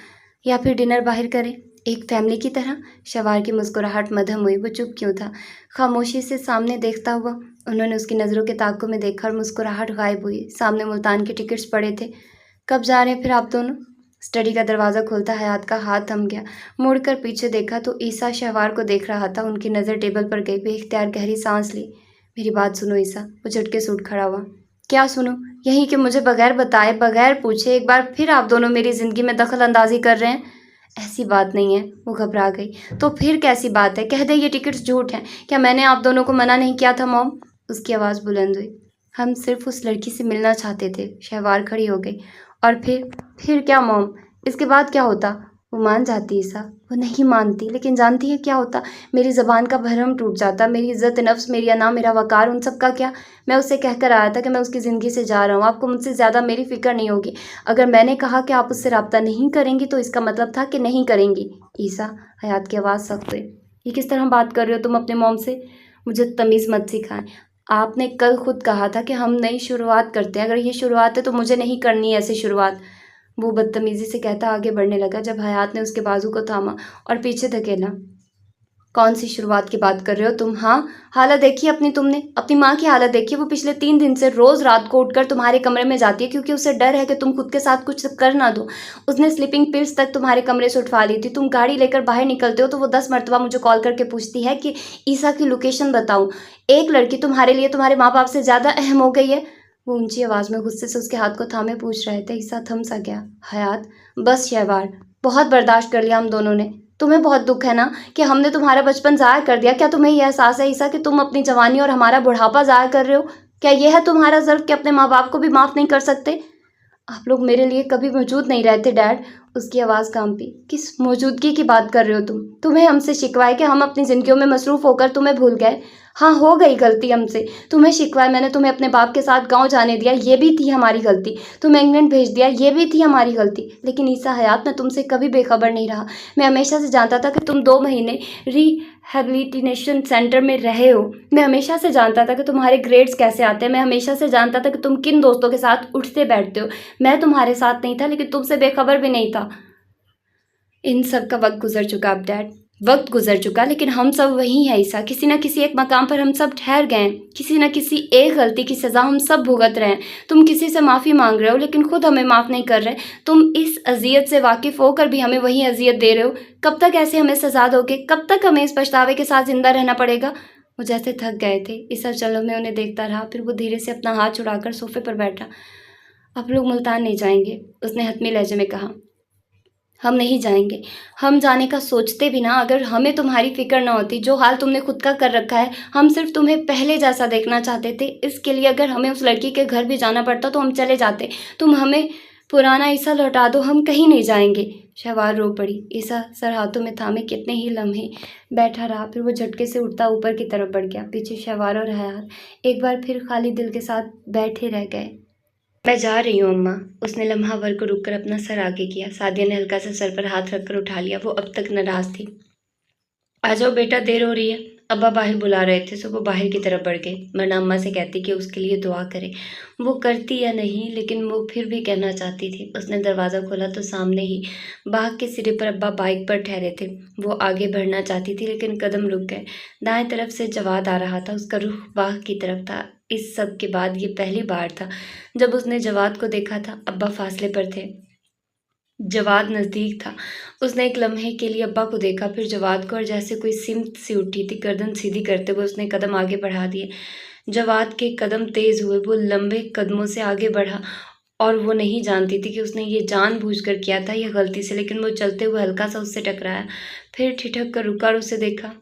Speaker 1: یا پھر ڈنر باہر کریں، ایک فیملی کی طرح؟ شہوار کی مسکراہٹ مدھم ہوئی۔ وہ چپ کیوں تھا؟ خاموشی سے سامنے دیکھتا ہوا انہوں نے اس کی نظروں کے تعاقب میں دیکھا اور مسکراہٹ غائب ہوئی۔ سامنے ملتان کے ٹکٹس پڑے تھے۔ کب جا رہے ہیں پھر آپ دونوں؟ स्टडी का दरवाज़ा खोलता हयात का हाथ थम गया। मुड़ कर पीछे देखा तो ईसा शहवार को देख रहा था। उनकी नज़र टेबल पर गई। बेइख्तियार गहरी सांस ली। मेरी बात सुनो ईसा। वो झटके से उठ खड़ा हुआ। क्या सुनूं? यही कि मुझे बगैर बताए, बगैर पूछे एक बार फिर आप दोनों मेरी ज़िंदगी में दखल अंदाजी कर रहे हैं। ऐसी बात नहीं है। वो घबरा गई। तो फिर कैसी बात है? कह दे ये टिकट्स झूठ हैं। क्या मैंने आप दोनों को मना नहीं किया था मॉम? उसकी आवाज़ बुलंद हुई। हम सिर्फ उस लड़की से मिलना चाहते थे। शहवार खड़ी हो गई। और फिर क्या मॉम? इसके बाद क्या होता? वो मान जाती ईसा। वो नहीं मानती, लेकिन जानती है क्या होता? मेरी ज़बान का भरम टूट जाता। मेरी इज़्ज़त नफ्स, मेरी अना, मेरा वक़ार, उन सब का क्या? मैं उससे कहकर आया था कि मैं उसकी ज़िंदगी से जा रहा हूँ। आपको मुझसे ज़्यादा मेरी फ़िक्र नहीं होगी। अगर मैंने कहा कि आप उससे रब्ता नहीं करेंगी तो इसका मतलब था कि नहीं करेंगी। ईसा, हयात की आवाज़ सख्त हुई। ये किस तरह बात कर रहे हो तुम अपने मॉम से? मुझे तमीज़ मत सिखाएं। आपने कल खुद कहा था कि हम नई शुरुआत करते हैं। अगर ये शुरुआत है तो मुझे नहीं करनी है ऐसी शुरुआत। वो बदतमीजी से कहता आगे बढ़ने लगा जब हयात ने उसके बाजू को थामा और पीछे धकेला। कौन सी शुरुआत की बात कर रहे हो तुम? हाँ, हालत देखी अपनी तुमने? अपनी माँ की हालत देखी? वो पिछले 3 दिन से रोज़ रात को उठकर तुम्हारे कमरे में जाती है क्योंकि उसे डर है कि तुम खुद के साथ कुछ कर ना दो। उसने स्लीपिंग पिल्स तक तुम्हारे कमरे से उठवा ली थी। तुम गाड़ी लेकर बाहर निकलते हो तो वो 10 मरतबा मुझे कॉल करके पूछती है कि ईसा की लोकेशन बताऊँ। एक लड़की तुम्हारे लिए तुम्हारे माँ बाप से ज़्यादा अहम हो गई है। वो ऊंची आवाज़ में गुस्से से उसके हाथ को थामे पूछ रहे थे। ईसा थम सा गया। हयात, बस शहवार, बहुत बर्दाश्त कर लिया हम दोनों ने। तुम्हें बहुत दुख है ना कि हमने तुम्हारा बचपन ज़ाया कर दिया? क्या तुम्हें यह एहसास है ईसा कि तुम अपनी जवानी और हमारा बुढ़ापा ज़ाया कर रहे हो? क्या यह है तुम्हारा ज़र्फ कि अपने माँ बाप को भी माफ़ नहीं कर सकते? आप लोग मेरे लिए कभी मौजूद नहीं रहते डैड। उसकी आवाज़ कांपी। किस मौजूदगी की बात कर रहे हो तुम? तुम्हें हमसे शिकवा है कि हम अपनी ज़िंदगियों में मसरूफ़ होकर तुम्हें भूल गए? हाँ, हो गई गलती हमसे। तुम्हें शिकवा है मैंने तुम्हें अपने बाप के साथ गाँव जाने दिया, ये भी थी हमारी गलती। तुम्हें इंग्लैंड भेज दिया, ये भी थी हमारी गलती। लेकिन ईसा हयात, मैं तुमसे कभी बेखबर नहीं रहा। मैं हमेशा से जानता था कि तुम 2 महीने रिहैबिलिटेशन सेंटर में रहे हो। मैं हमेशा से जानता था कि तुम्हारे ग्रेड्स कैसे आते हैं। मैं हमेशा से जानता था कि तुम किन दोस्तों के साथ उठते बैठते हो। मैं तुम्हारे साथ नहीं था, लेकिन तुमसे बेखबर भी नहीं था। इन सब का वक्त गुजर चुका अब डैड। वक्त गुजर चुका, लेकिन हम सब वही हैं ईसा। किसी न किसी एक मकाम पर हम सब ठहर गए हैं। किसी न किसी एक गलती की सज़ा हम सब भुगत रहे हैं। तुम किसी से माफ़ी मांग रहे हो लेकिन खुद हमें माफ़ नहीं कर रहे। तुम इस अजियत से वाकिफ़ होकर भी हमें वही अजियत दे रहे हो। कब तक ऐसे हमें सज़ा दोगे? कब तक हमें इस पछतावे के साथ ज़िंदा रहना पड़ेगा? वो जैसे थक गए थे। ईसा चलो में उन्हें देखता रहा। फिर वो धीरे से अपना हाथ छुड़ाकर सोफे पर बैठा। आप लोग मुल्तान नहीं जाएंगे? उसने हतमी लहजे में कहा। हम नहीं जाएंगे। हम जाने का सोचते भी ना, अगर हमें तुम्हारी फिक्र ना होती। जो हाल तुमने खुद का कर रखा है, हम सिर्फ तुम्हें पहले जैसा देखना चाहते थे। इसके लिए अगर हमें उस लड़की के घर भी जाना पड़ता तो हम चले जाते। तुम हमें पुराना ईसा लौटा दो, हम कहीं नहीं जाएंगे। शहवार रो पड़ी। ईसा सर हाथों में थामे कितने ही लम्हे बैठा रहा। फिर वो झटके से उठता ऊपर की तरफ बढ़ गया। पीछे शहवार और हयात एक बार फिर खाली दिल के साथ बैठे रह गए। मैं जा रही हूँ अम्मा। उसने लम्हा भर को रुककर अपना सर आगे किया। सादिया ने हल्का सा सर पर हाथ रखकर उठा लिया। वो अब तक नाराज थी। आ जाओ बेटा, देर हो रही है। अब्बा बाहर बुला रहे थे, सो वो बाहर की तरफ बढ़ गई। वरना अम्मा से कहती कि उसके लिए दुआ करे। वो करती या नहीं, लेकिन वो फिर भी कहना चाहती थी। उसने दरवाज़ा खोला तो सामने ही बाग के सिरे पर अब्बा बाइक पर ठहरे थे। वो आगे बढ़ना चाहती थी लेकिन कदम रुक गए। दाएं तरफ से जवाद आ रहा था। उसका रुख बाग की तरफ था। इस सब के बाद ये पहली बार था जब उसने जवाद को देखा था। अब्बा फासले पर थे, जवाद नज़दीक था। उसने एक लम्हे के लिए अब्बा को देखा, फिर जवाद को, और जैसे कोई सिमट सी उठी थी। गर्दन सीधी करते हुए उसने कदम आगे बढ़ा दिए। जवाद के कदम तेज़ हुए। वो लंबे कदमों से आगे बढ़ा और वो नहीं जानती थी कि उसने ये जानबूझकर किया था या गलती से, लेकिन वो चलते हुए हल्का सा उससे टकराया। फिर ठिठक कर रुका और उसे देखा।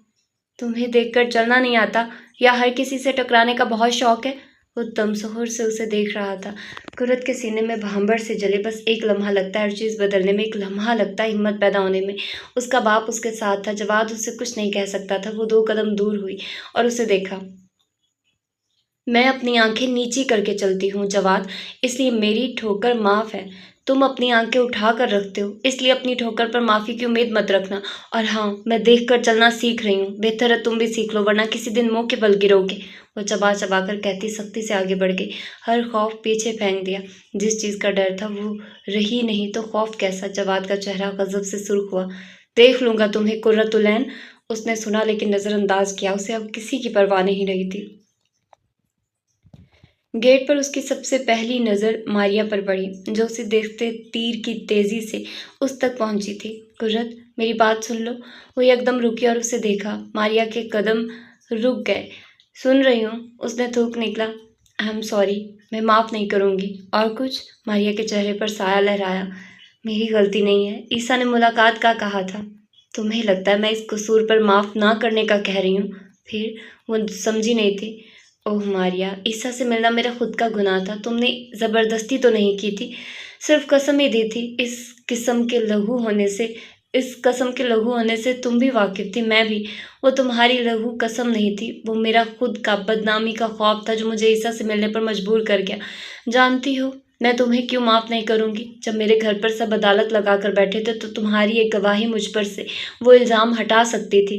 Speaker 1: तुम्हें देखकर चलना नहीं आता या हर किसी से टकराने का बहुत शौक है? वो तमसहुर से उसे देख रहा था। कुरत के सीने में भांबर से जले। बस एक लम्हा लगता है हर चीज़ बदलने में, एक लम्हा लगता है हिम्मत पैदा होने में। उसका बाप उसके साथ था। जवाद उससे कुछ नहीं कह सकता था। वो 2 कदम दूर हुई और उसे देखा। मैं अपनी आंखें नीची करके चलती हूँ जवाद, इसलिए मेरी ठोकर माफ़ है। तुम अपनी आंखें उठा कर रखते हो, इसलिए अपनी ठोकर पर माफ़ी की उम्मीद मत रखना। और हाँ, मैं देख कर चलना सीख रही हूँ। बेहतर है तुम भी सीख लो, वरना किसी दिन मुँह के बल गिरोगे। वो चबा चबा कर कहती सख्ती से आगे बढ़ गई। हर खौफ पीछे फेंक दिया। जिस चीज़ का डर था वो रही नहीं तो खौफ कैसा? जवाद का चेहरा गज़ब से सुर्ख हुआ। देख लूँगा तुम्हें कुर्रतुलैन। उसने सुना लेकिन नज़रअंदाज किया। उसे अब किसी की परवाह नहीं रही थी। गेट पर उसकी सबसे पहली नज़र मारिया पर पड़ी, जो उसे देखते तीर की तेज़ी से उस तक पहुंची थी। कुर्रत, मेरी बात सुन लो। वो एकदम रुकी और उसे देखा। मारिया के कदम रुक गए। सुन रही हूँ, उसने थूक निकला। आई एम सॉरी, मैं माफ़ नहीं करूँगी। और कुछ? मारिया के चेहरे पर साया लहराया। मेरी गलती नहीं है, ईसा ने मुलाकात का कहा था। तुम्हें लगता है मैं इस कसूर पर माफ़ ना करने का कह रही हूँ? फिर वो समझी नहीं थी। ओह मारिया, ईसा से मिलना मेरा खुद का गुनाह था। तुमने ज़बरदस्ती तो नहीं की थी, सिर्फ कसम ही दी थी। इस कसम के लघु होने से तुम भी वाकिफ थी, मैं भी। वो तुम्हारी लघु कसम नहीं थी, वो मेरा खुद का बदनामी का ख्वाब था जो मुझे ईसा से मिलने पर मजबूर कर गया। जानती हो मैं तुम्हें क्यों माफ़ नहीं करूँगी? जब मेरे घर पर सब अदालत लगा कर बैठे थे तो तुम्हारी एक गवाही मुझ पर से वो इल्ज़ाम हटा सकती थी।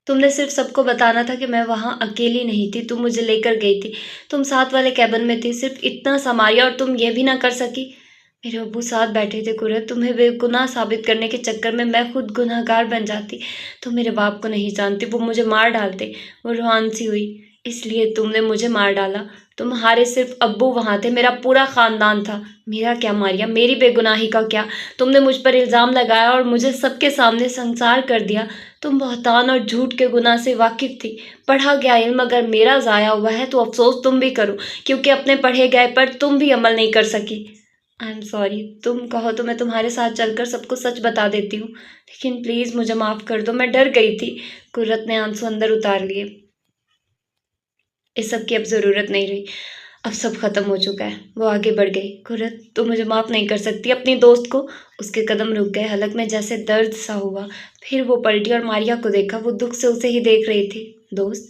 Speaker 1: तुमने सिर्फ सबको बताना था कि मैं वहाँ अकेली नहीं थी, तुम मुझे लेकर गई थी। तुम साथ वाले कैबिन में थी, सिर्फ इतना सा मारिया, और तुम ये भी ना कर सकी। मेरे अब्बू साथ बैठे थे कुरत, तुम्हें बेगुनाह साबित करने के चक्कर में मैं खुद गुनहगार बन जाती। तुम मेरे बाप को नहीं जानती, वो मुझे मार डालते। वो रुहान सी हुई। इसलिए तुमने मुझे मार डाला। तुम्हारे सिर्फ अब्बू वहाँ थे, मेरा पूरा ख़ानदान था। मेरा क्या मारिया, मेरी बेगुनाही का क्या? तुमने मुझ पर इल्ज़ाम लगाया और मुझे सबके सामने संसार कर दिया। तुम बहतान और झूठ के गुनाह से वाकिफ थी। पढ़ा गया इल्म अगर मेरा ज़ाया हुआ है तो अफसोस तुम भी करो, क्योंकि अपने पढ़े गए पर तुम भी अमल नहीं कर सकी। आई एम सॉरी, तुम कहो तो मैं तुम्हारे साथ चलकर सबको सच बता देती हूँ, लेकिन प्लीज़ मुझे माफ़ कर दो, मैं डर गई थी। कुर्रत ने आंसू अंदर उतार लिए। इस सब की अब ज़रूरत नहीं रही, अब सब खत्म हो चुका है। वो आगे बढ़ गई। कुर्रत, तू मुझे माफ़ नहीं कर सकती अपनी दोस्त को? उसके कदम रुक गए, हलक में जैसे दर्द सा हुआ। फिर वो पलटी और मारिया को देखा। वो दुख से उसे ही देख रही थी। दोस्त?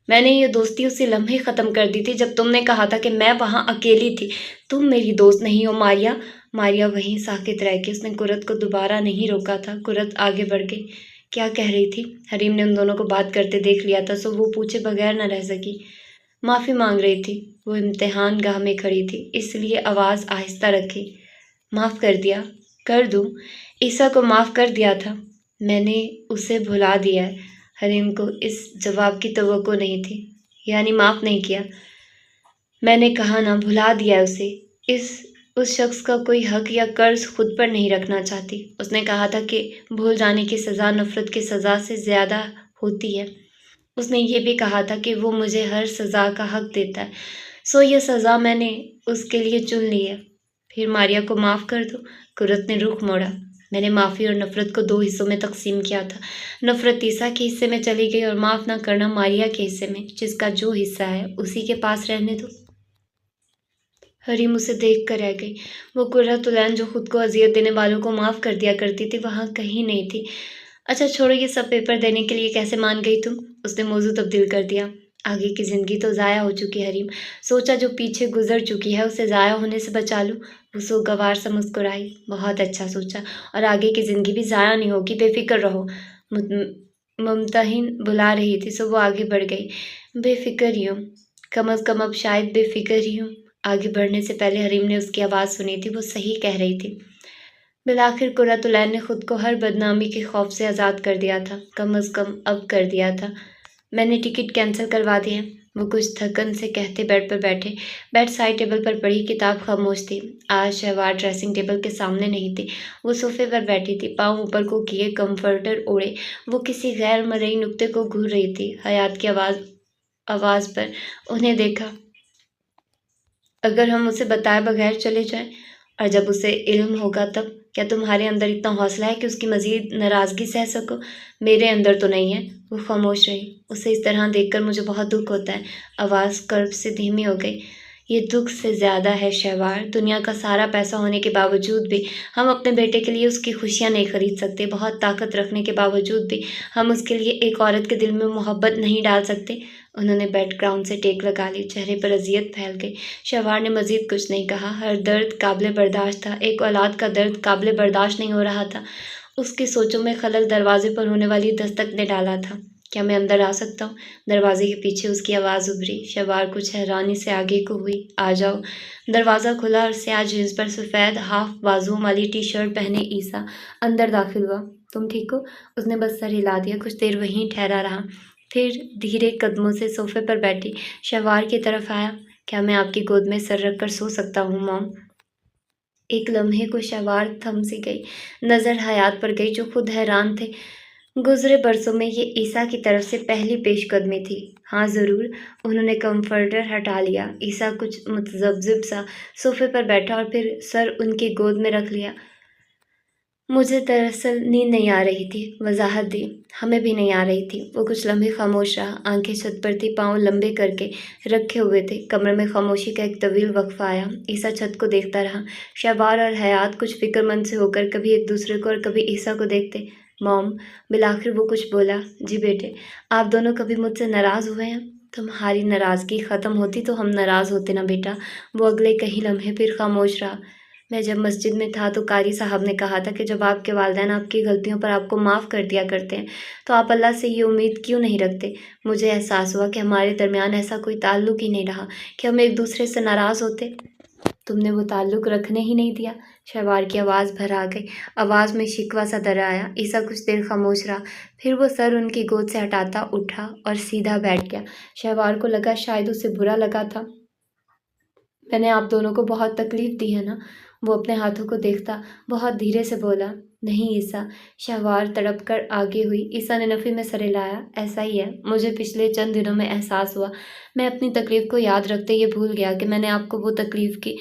Speaker 1: मैंने ये दोस्ती उसी लम्हे ख़त्म कर दी थी जब तुमने कहा था कि मैं वहाँ अकेली थी। तुम मेरी दोस्त नहीं हो मारिया। मारिया वहीं साकित रह गई। उसने कुर्रत को दोबारा नहीं रोका था। कुर्रत आगे बढ़ गई। क्या कह रही थी? हरीम ने उन दोनों को बात करते देख लिया था, सो वो पूछे बगैर न रह सकी। माफ़ी मांग रही थी। वो इम्तिहान गाह में खड़ी थी, इसलिए आवाज़ आहिस्ता रखी। माफ़ कर दिया? कर दूँ? ईसा को माफ़ कर दिया था। मैंने उसे भुला दिया है। हरीम को इस जवाब की तवक्को नहीं थी। यानी माफ़ नहीं किया? मैंने कहा ना, भुला दिया है उसे। उस शख्स का कोई हक या कर्ज खुद पर नहीं रखना चाहती। उसने कहा था कि भूल जाने की सज़ा नफ़रत की सज़ा से ज़्यादा होती है। उसने ये भी कहा था कि वो मुझे हर सज़ा का हक देता है, सो ये सज़ा मैंने उसके लिए चुन ली है। फिर मारिया को माफ़ कर दो। कुरत ने रुख मोड़ा। मैंने माफ़ी और नफ़रत को 2 हिस्सों में तकसीम किया था। नफ़रत ईसा के हिस्से में चली गई और माफ़ ना करना मारिया के हिस्से में। जिसका जो हिस्सा है उसी के पास रहने दो। हरीम उसे देख कर रह गई। वो कुर्रतुलैन जो खुद को अजियत देने वालों को माफ़ कर दिया करती थी, वहाँ कहीं नहीं थी। अच्छा छोड़ो, ये सब पेपर देने के लिए कैसे मान गई तुम? उसने मौजू तब्दील कर दिया। आगे की ज़िंदगी तो ज़ाया हो चुकी है हरीम। सोचा जो पीछे गुजर चुकी है उसे ज़ाया होने से बचा लूँ। वो सोगवार सा मुस्कुराई। बहुत अच्छा सोचा, और आगे की ज़िंदगी भी ज़ाया नहीं होगी, बेफिक्र रहो। मुमतहिन बुला रही थी, सो वो आगे बढ़ गई। बेफिक्र ही हूँ, कम अज़ कम अब शायद बेफिक्र ही हूँ। आगे बढ़ने से पहले हरीम ने उसकी आवाज़ सुनी थी। वो सही कह रही थी। बिलाखिर कुर्रतुलैन ने खुद को हर बदनामी के खौफ से आज़ाद कर दिया था, कम अज़ कम अब कर दिया था। मैंने टिकट कैंसिल करवा दिए। वो कुछ थकन से कहते बेड पर बैठे। बेड साइड टेबल पर पड़ी किताब खामोश थी। आज शहवार ड्रेसिंग टेबल के सामने नहीं थी। वो सोफे पर बैठी थी, पाँव ऊपर को किए, कंफर्टर ओढ़े। वो किसी गैर मरई नुक्ते को घूर रही थी। हयात की आवाज़ पर उन्हें देखा। अगर हम उसे बताए बगैर चले जाएं, और जब उसे इल्म होगा तब? क्या तुम्हारे अंदर इतना हौसला है कि उसकी मज़ीद नाराज़गी सह सको? मेरे अंदर तो नहीं है। वो खामोश रही। उसे इस तरह देखकर मुझे बहुत दुख होता है। आवाज़ कर्ब से धीमी हो गई। ये दुख से ज़्यादा है शहवार, दुनिया का सारा पैसा होने के बावजूद भी हम अपने बेटे के लिए उसकी खुशियाँ नहीं खरीद सकते। बहुत ताकत रखने के बावजूद भी हम उसके लिए एक औरत के दिल में मोहब्बत नहीं डाल सकते। उन्होंने बेड ग्राउंड से टेक लगा ली। चेहरे पर अजियत फैल गई। शहवार ने मज़ीद कुछ नहीं कहा। हर दर्द काबिल बर्दाश्त था। एक औलाद का दर्द काबिल बर्दाश्त नहीं हो रहा था। उसकी सोचों में खलल दरवाजे पर होने वाली दस्तक ने डाला था। क्या मैं अंदर आ सकता हूँ? दरवाजे के पीछे उसकी आवाज़ उभरी। शहवार कुछ हैरानी से आगे को हुई। आ जाओ। दरवाज़ा खुला और स्याह जींस पर सफ़ेद हाफ बाजुओं वाली टी शर्ट पहने ईसा अंदर दाखिल हुआ। तुम ठीक हो? उसने बस सर हिला दिया। कुछ देर वहीं ठहरा रहा, फिर धीरे कदमों से सोफे पर बैठी शहवार की तरफ आया। क्या मैं आपकी गोद में सर रख कर सो सकता हूँ मॉम? एक लम्हे को शहवार थम सी गई। नज़र हयात पर गई जो खुद हैरान थे। गुज़रे बरसों में ये ईसा की तरफ से पहली पेशकदमी थी। हाँ ज़रूर। उन्होंने कम्फर्टर हटा लिया। ईसा कुछ मुतज़ब्ज़िब सा सोफ़े पर बैठा और फिर सर उनकी गोद में रख लिया। मुझे दरअसल नींद नहीं आ रही थी, वज़ाहत दी। हमें भी नहीं आ रही थी। वो कुछ लम्हे खामोश रहा, आंखें छत पर थी, पाँव लंबे करके रखे हुए थे। कमरे में खामोशी का एक तवील वक़्फ़ा आया। ईसा छत को देखता रहा। शहबार और हयात कुछ फ़िक्रमंद से होकर कभी एक दूसरे को और कभी ईसा को देखते। मॉम, बिलाखिर वो कुछ बोला। जी बेटे, आप दोनों कभी मुझसे नाराज़ हुए हैं? तुम्हारी नाराज़गी ख़त्म होती तो हम नाराज़ होते ना बेटा। वो अगले कई लम्हे फिर खामोश रहा। मैं जब मस्जिद में था तो कारी साहब ने कहा था कि जब आपके वालिदैन आपकी गलतियों पर आपको माफ़ कर दिया करते हैं तो आप अल्लाह से ये उम्मीद क्यों नहीं रखते। मुझे एहसास हुआ कि हमारे दरमियान ऐसा कोई ताल्लुक़ ही नहीं रहा कि हम एक दूसरे से नाराज़ होते। तुमने वो ताल्लुक़ रखने ही नहीं दिया। शहवार की आवाज़ भर आ गई। आवाज़ में शिकवा सा दर आया। ईसा कुछ देर खामोश रहा। फिर वो सर उनकी गोद से हटाता उठा और सीधा बैठ गया। शहवार को लगा शायद उसे बुरा लगा था। मैंने आप दोनों को बहुत तकलीफ़ दी है ना? वो अपने हाथों को देखता बहुत धीरे से बोला। नहीं ईसा। शहवार तड़प कर आगे हुई। ईसा ने नफ़ी में सर हिलाया। ऐसा ही है। मुझे पिछले चंद दिनों में एहसास हुआ। मैं अपनी तकलीफ़ को याद रखते ये भूल गया कि मैंने आपको वो तकलीफ़ की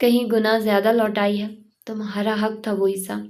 Speaker 1: कहीं गुना ज़्यादा लौटाई है। तुम्हारा हक़ था वो ईसा।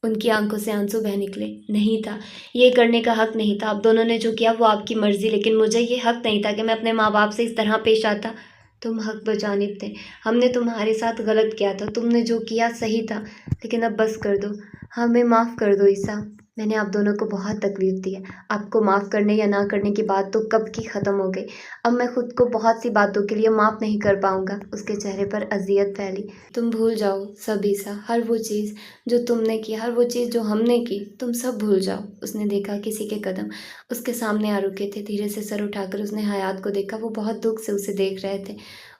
Speaker 1: उनकी आंखों से आंसू बह निकले। नहीं था, ये करने का हक़ नहीं था। आप दोनों ने जो किया वो आपकी मर्ज़ी, लेकिन मुझे ये हक़ नहीं था कि मैं अपने माँ बाप से इस तरह पेश आता। तुम हक़ बजानिब थे। हमने तुम्हारे साथ गलत किया था। तुमने जो किया सही था, लेकिन अब बस कर दो। हमें माफ़ कर दो ईसा। मैंने आप दोनों को बहुत तकलीफ़ दी है। आपको माफ़ करने या ना करने की बात तो कब की ख़त्म हो गई। अब मैं खुद को बहुत सी बातों के लिए माफ़ नहीं कर पाऊँगा। उसके चेहरे पर अज़ियत फैली। तुम भूल जाओ सब ईसा, हर वो चीज़ जो तुमने की, हर वो चीज़ जो हमने की, तुम सब भूल जाओ। उसने देखा किसी के कदम उसके सामने आ रुके थे। धीरे से सर उठाकर उसने हयात को देखा। वो बहुत दुख से उसे देख रहे थे।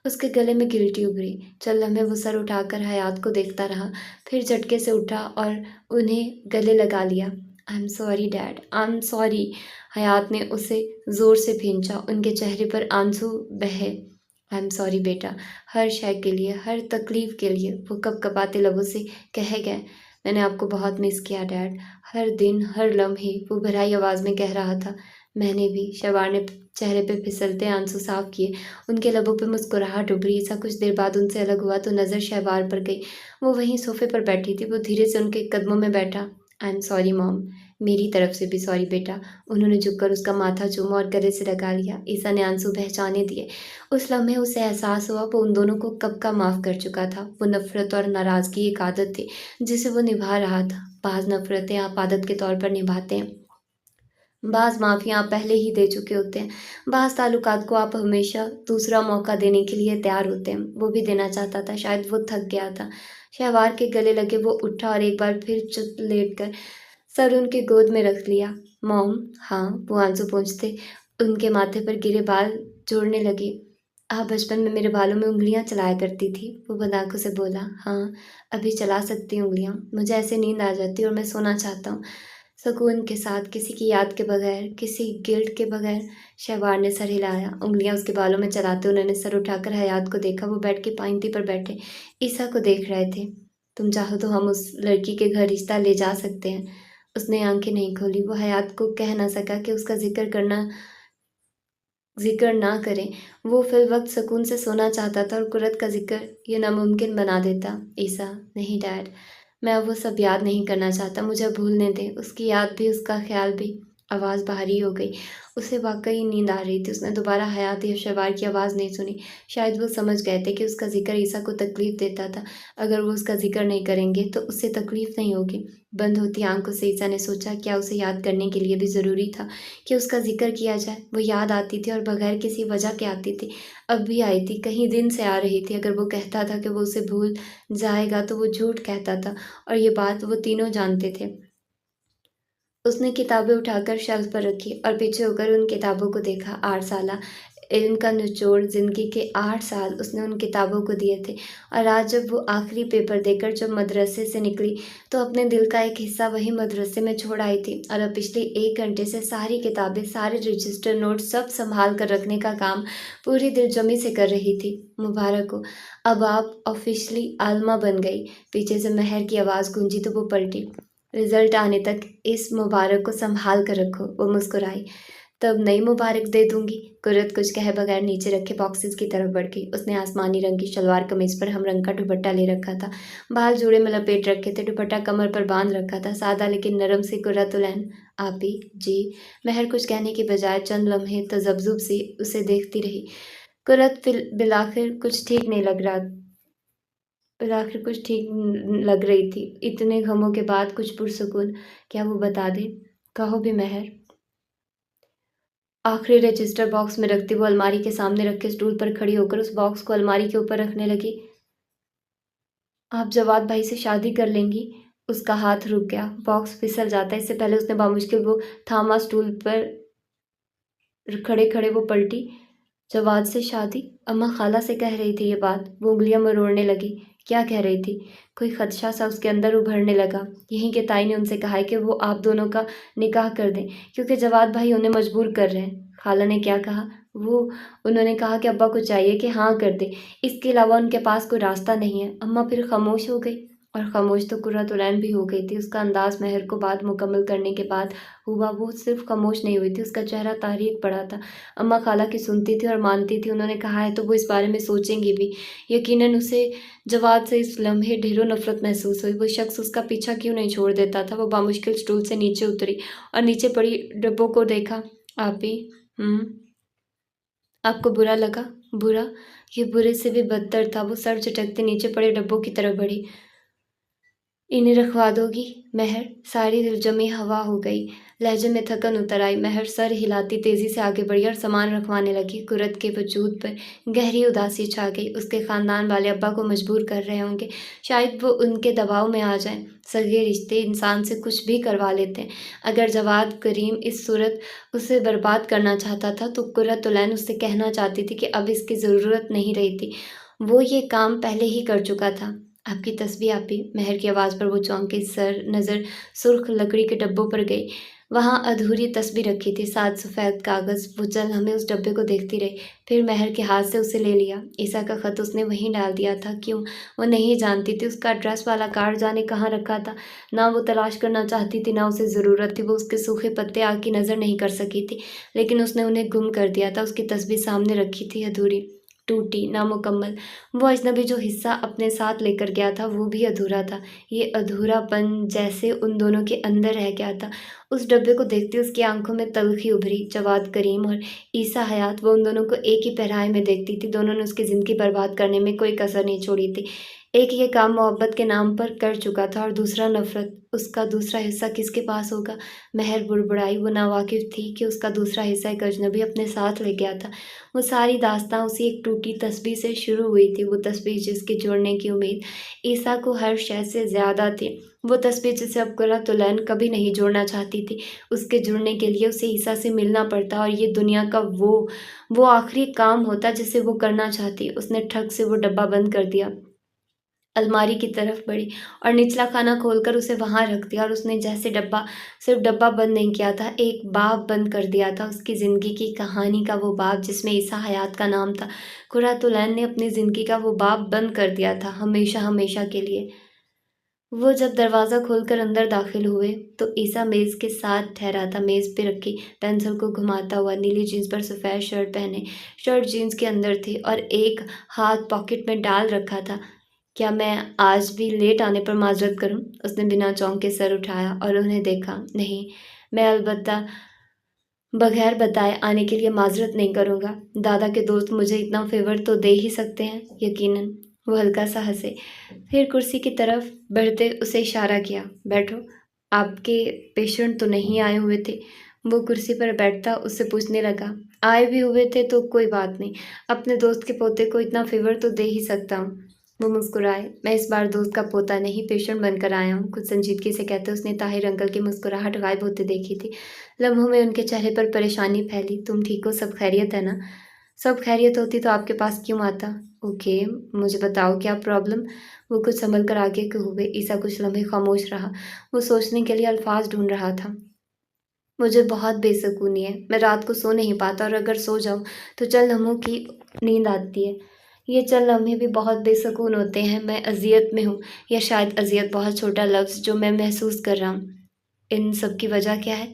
Speaker 1: उसके गले में गिल्टी उभरी। चल लम्हे वो सर उठाकर हयात को देखता रहा, फिर झटके से उठा और उन्हें गले लगा लिया। I am sorry dad, I am sorry. Hayat ने उसे ज़ोर से खींचा। उनके चेहरे पर आंसू बहे। आई एम सॉरी बेटा, हर शय के लिए, हर तकलीफ़ के लिए। वो कँपकँपाते लबों से कह गए। मैंने आपको बहुत मिस किया डैड। हर दिन, हर लम्हे। वो भराई आवाज़ में कह रहा था। मैंने भी। शहवार ने चेहरे पे फिसलते आंसू साफ किए। उनके लबों पे मुस्कुराहट उभरी। ईसा कुछ देर बाद उनसे अलग हुआ तो नज़र शहवार पर गई। वो वहीं सोफ़े पर बैठी थी। वो धीरे से उनके कदमों में बैठा। आई एम सॉरी मॉम। मेरी तरफ से भी सॉरी बेटा। उन्होंने झुककर उसका माथा चूमा और गले से लगा लिया। ईसा ने आंसू बहचाने दिए। उस लम्हे उसे एहसास हुआ वो उन दोनों को कब का माफ़ कर चुका था। वो नफ़रत और नाराज़गी एक आदत थी जिसे वो निभा रहा था। बाज़ नफ़रतें आप आदत के तौर पर निभाते हैं, बाज़ माफ़ियाँ आप पहले ही दे चुके होते हैं, बाज़ ताल्लुकात को आप हमेशा दूसरा मौका देने के लिए तैयार होते हैं। वो भी देना चाहता था, शायद वो थक गया था। शहवार के गले लगे वो उठा और एक बार फिर चुप लेटकर सर उनकी गोद में रख लिया। मॉम। हाँ। वो आंसू पोंछते उनके माथे पर गिरे बाल जोड़ने लगी। आप बचपन में मेरे बालों में उँगलियाँ चलाया करती थी। वो बंद आँखों से बोला। हाँ, अभी चला सकती हूँ उँगलियाँ। मुझे ऐसे नींद आ जाती है और मैं सोना चाहता हूँ, सुकून के साथ, किसी की याद के बगैर, किसी गिल्ट के बगैर। शहवार ने सर हिलाया। उंगलियां उसके बालों में चलाते उन्होंने सर उठाकर हयात को देखा। वो बैठ के पाइंती पर बैठे ईसा को देख रहे थे। तुम चाहो तो हम उस लड़की के घर रिश्ता ले जा सकते हैं। उसने आंखें नहीं खोली। वो हयात को कह ना सका कि उसका जिक्र ना करें। वो फिलवक्त सुकून से सोना चाहता था और कुर्रत का जिक्र ये नामुमकिन बना देता। ईसा। नहीं डैड, मैं अब वो सब याद नहीं करना चाहता। मुझे अब भूलने दें, उसकी याद भी, उसका ख्याल भी। आवाज़ भारी हो गई। उसे वाकई नींद आ रही थी। उसने दोबारा हयात या शहवार की आवाज़ नहीं सुनी। शायद वो समझ गए थे कि उसका जिक्र ईसा को तकलीफ़ देता था। अगर वो उसका जिक्र नहीं करेंगे तो उससे तकलीफ़ नहीं होगी। बंद होती आंखों से ईसा ने सोचा, क्या उसे याद करने के लिए भी ज़रूरी था कि उसका जिक्र किया जाए। वो याद आती थी और बगैर किसी वजह के आती थी। अब भी आई थी, कहीं दिन से आ रही थी। अगर वो कहता था कि वो उसे भूल जाएगा तो वो झूठ कहता था और ये बात वो तीनों जानते थे। उसने किताबें उठाकर शेल्फ पर रखी और पीछे होकर उन किताबों को देखा। 8 साला علم کا نچوڑ زندگی کے 8 سال اس نے ان کتابوں کو دیے تھے، اور آج جب وہ آخری پیپر دے کر جب مدرسے سے نکلی تو اپنے دل کا ایک حصہ وہی مدرسے میں چھوڑ آئی تھی، اور اب پچھلے 1 گھنٹے سے ساری کتابیں، سارے رجسٹر، نوٹ سب سنبھال کر رکھنے کا کام پوری دل جمی سے کر رہی تھی۔ مبارک ہو، اب آپ آفیشلی عالمہ بن گئی۔ پیچھے سے مہر کی آواز گونجی تو وہ پلٹی۔ رزلٹ آنے تک اس مبارک کو سنبھال کر رکھو، وہ مسکرائی۔ تب نئی مبارک دے دوں گی۔ قرت کچھ کہے بغیر نیچے رکھے باکسز کی طرف بڑھ گئی۔ اس نے آسمانی رنگ کی شلوار قمیض پر ہم رنگ کا دوپٹہ لے رکھا تھا، بال جوڑے میں لپیٹ رکھے تھے، دوپٹہ کمر پر باندھ رکھا تھا، سادہ لیکن نرم سی قرۃ العین۔ آپی جی؟ مہر کچھ کہنے کی بجائے چند لمحے تذبذب سے اسے دیکھتی رہی۔ قرت بالآخر کچھ ٹھیک لگ رہی تھی، اتنے غموں کے بعد کچھ پرسکون۔ کیا وہ بتا دے؟ کہو بھی مہر۔ آخری رجسٹر باکس میں رکھتی وہ الماری کے سامنے رکھے اسٹول پر کھڑی ہو کر اس باکس کو الماری کے اوپر رکھنے لگی۔ آپ جواد بھائی سے شادی کر لیں گی؟ اس کا ہاتھ رک گیا، باکس پھسل جاتا۔ اس سے پہلے اس نے بامشکل وہ تھاما، اسٹول پر کھڑے کھڑے وہ پلٹی۔ جواد سے شادی؟ اماں خالہ سے کہہ رہی تھی یہ بات۔ وہ انگلیاں مروڑنے لگی۔ کیا کہہ رہی تھی؟ کوئی خدشہ سا اس کے اندر ابھرنے لگا۔ یہیں کے تائی نے ان سے کہا ہے کہ وہ آپ دونوں کا نکاح کر دیں، کیونکہ جواد بھائی انہیں مجبور کر رہے ہیں۔ خالہ نے کیا کہا؟ انہوں نے کہا کہ ابا کو چاہیے کہ ہاں کر دے، اس کے علاوہ ان کے پاس کوئی راستہ نہیں ہے۔ اماں پھر خاموش ہو گئی، اور خاموش تو قرۃ العین بھی ہو گئی تھی۔ اس کا انداز مہر کو بات مکمل کرنے کے بعد ہوا۔ وہ صرف خاموش نہیں ہوئی تھی، اس کا چہرہ تحریک پڑا تھا۔ اماں خالہ کی سنتی تھی اور مانتی تھی، انہوں نے کہا ہے تو وہ اس بارے میں سوچیں گی بھی۔ یقیناً اسے جواد سے اس لمحے ڈھیروں نفرت محسوس ہوئی۔ وہ شخص اس کا پیچھا کیوں نہیں چھوڑ دیتا تھا؟ وہ بامشکل اسٹول سے نیچے اتری اور نیچے پڑی ڈبوں کو دیکھا۔ آپی آپ کو برا لگا؟ برا؟ یہ برے سے بھی بدتر تھا۔ وہ سر جھٹکتے نیچے پڑے ڈبوں کی طرف بڑھی۔ انہیں رکھوا دو گی مہر؟ ساری دل جمی ہوا ہو گئی، لہجے میں تھکن اتر آئی۔ مہر سر ہلاتی تیزی سے آگے بڑھی اور سامان رکھوانے لگی۔ قرت کے وجود پر گہری اداسی چھا گئی۔ اس کے خاندان والے ابا کو مجبور کر رہے ہوں گے، شاید وہ ان کے دباؤ میں آ جائیں۔ سگے رشتے انسان سے کچھ بھی کروا لیتے ہیں۔ اگر جواد کریم اس صورت اسے برباد کرنا چاہتا تھا تو قرۃ العین اس سے کہنا چاہتی تھی کہ اب اس کی ضرورت نہیں رہی تھی، وہ یہ کام پہلے ہی کر چکا تھا۔ آپ کی تسبیح آپی؟ مہر کی آواز پر وہ چونکی، نظر سرخ لکڑی کے ڈبوں پر گئی۔ وہاں ادھوری تسبیح رکھی تھی، 7 سفید کاغذ۔ وہ چند لمحے اس ڈبے کو دیکھتی رہی، پھر مہر کے ہاتھ سے اسے لے لیا۔ عیسیٰ کا خط اس نے وہیں ڈال دیا تھا۔ کیوں؟ وہ نہیں جانتی تھی۔ اس کا ایڈریس والا کارڈ جانے کہاں رکھا تھا؟ نہ وہ تلاش کرنا چاہتی تھی، نہ اسے ضرورت تھی۔ وہ اس کے سوکھے پتے آگ کی نظر نہیں کر سکی تھی، لیکن اس نے انہیں گم کر دیا تھا۔ اس کی تسبیح سامنے رکھی تھی، ادھوری، ٹوٹی، نامکمل۔ وہ اجنبی جو حصہ اپنے ساتھ لے کر گیا تھا وہ بھی ادھورا تھا۔ یہ ادھورا پن جیسے ان دونوں کے اندر رہ گیا تھا۔ اس ڈبے کو دیکھتے اس کی آنکھوں میں تلخی ابھری۔ جواد کریم اور عیسیٰ حیات، وہ ان دونوں کو ایک ہی پہرائے میں دیکھتی تھی۔ دونوں نے اس کی زندگی برباد کرنے میں کوئی کسر نہیں چھوڑی تھی۔ ایک یہ کام محبت کے نام پر کر چکا تھا، اور دوسرا نفرت۔ اس کا دوسرا حصہ کس کے پاس ہوگا؟ مہر بڑبڑائی۔ وہ ناواقف تھی کہ اس کا دوسرا حصہ ایک اجنبی اپنے ساتھ لے گیا تھا۔ وہ ساری داستان اسی ایک ٹوٹی تسبیح سے شروع ہوئی تھی، وہ تسبیح جس کے جڑنے کی امید عیسیٰ کو ہر شے سے زیادہ تھی، وہ تسبیح جسے اب قرۃ العین کبھی نہیں جوڑنا چاہتی تھی۔ اس کے جڑنے کے لیے اسے عیسیٰ سے ملنا پڑتا، اور یہ دنیا کا وہ آخری کام ہوتا جسے وہ کرنا چاہتی۔ اس نے ٹھک سے وہ ڈبہ بند کر دیا، الماری کی طرف بڑھی اور نچلا خانہ کھول کر اسے وہاں رکھ دیا۔ اور اس نے جیسے صرف ڈبہ بند نہیں کیا تھا، ایک باب بند کر دیا تھا، اس کی زندگی کی کہانی کا وہ باب جس میں عیسیٰ حیات کا نام تھا۔ قرۃ العین نے اپنی زندگی کا وہ باب بند کر دیا تھا، ہمیشہ ہمیشہ کے لیے۔ وہ جب دروازہ کھول کر اندر داخل ہوئے تو عیسیٰ میز کے ساتھ ٹھہرا تھا، میز پہ رکھی پینسل کو گھماتا ہوا، نیلی جینس پر سفید شرٹ پہنے، شرٹ جینس کے اندر تھی اور ایک ہاتھ پاکٹ میں ڈال رکھا تھا۔ کیا میں آج بھی لیٹ آنے پر معذرت کروں؟ اس نے بنا چونکے سر اٹھایا اور انہیں دیکھا۔ نہیں، میں البتہ بغیر بتائے آنے کے لیے معذرت نہیں کروں گا۔ دادا کے دوست مجھے اتنا فیور تو دے ہی سکتے ہیں۔ یقیناً۔ وہ ہلکا سا ہنسے، پھر کرسی کی طرف بڑھتے اسے اشارہ کیا۔ بیٹھو، آپ کے پیشنٹ تو نہیں آئے ہوئے تھے؟ وہ کرسی پر بیٹھتا اس سے پوچھنے لگا۔ آئے بھی ہوئے تھے تو کوئی بات نہیں، اپنے دوست کے پوتے کو اتنا فیور تو دے ہی سکتا ہوں۔ وہ مسکرائے۔ میں اس بار دوست کا پوتا نہیں، پیشنٹ بن کر آیا ہوں، کچھ سنجیدگی سے کہتے اس نے طاہر انکل کی مسکراہٹ غائب ہوتے دیکھی تھی۔ لمحوں میں ان کے چہرے پر پریشانی پھیلی۔ تم ٹھیک ہو؟ سب خیریت ہے نا؟ सब खैरियत होती तो आपके पास क्यों आता? ओके, मुझे बताओ क्या प्रॉब्लम? वो कुछ संभल कर आगे को हुए। ईसा कुछ लम्हे खामोश रहा। वो सोचने के लिए अल्फाज ढूंढ रहा था। मुझे बहुत बेसुकूनी है। मैं रात को सो नहीं पाता और अगर सो जाऊं तो चंद लम्हों की नींद आती है। ये चंद लम्हे भी बहुत बेसुकून होते हैं। मैं अजियत में हूँ, या शायद अजियत बहुत छोटा लफ्ज़ जो मैं महसूस कर रहा हूँ। इन सब की वजह क्या है?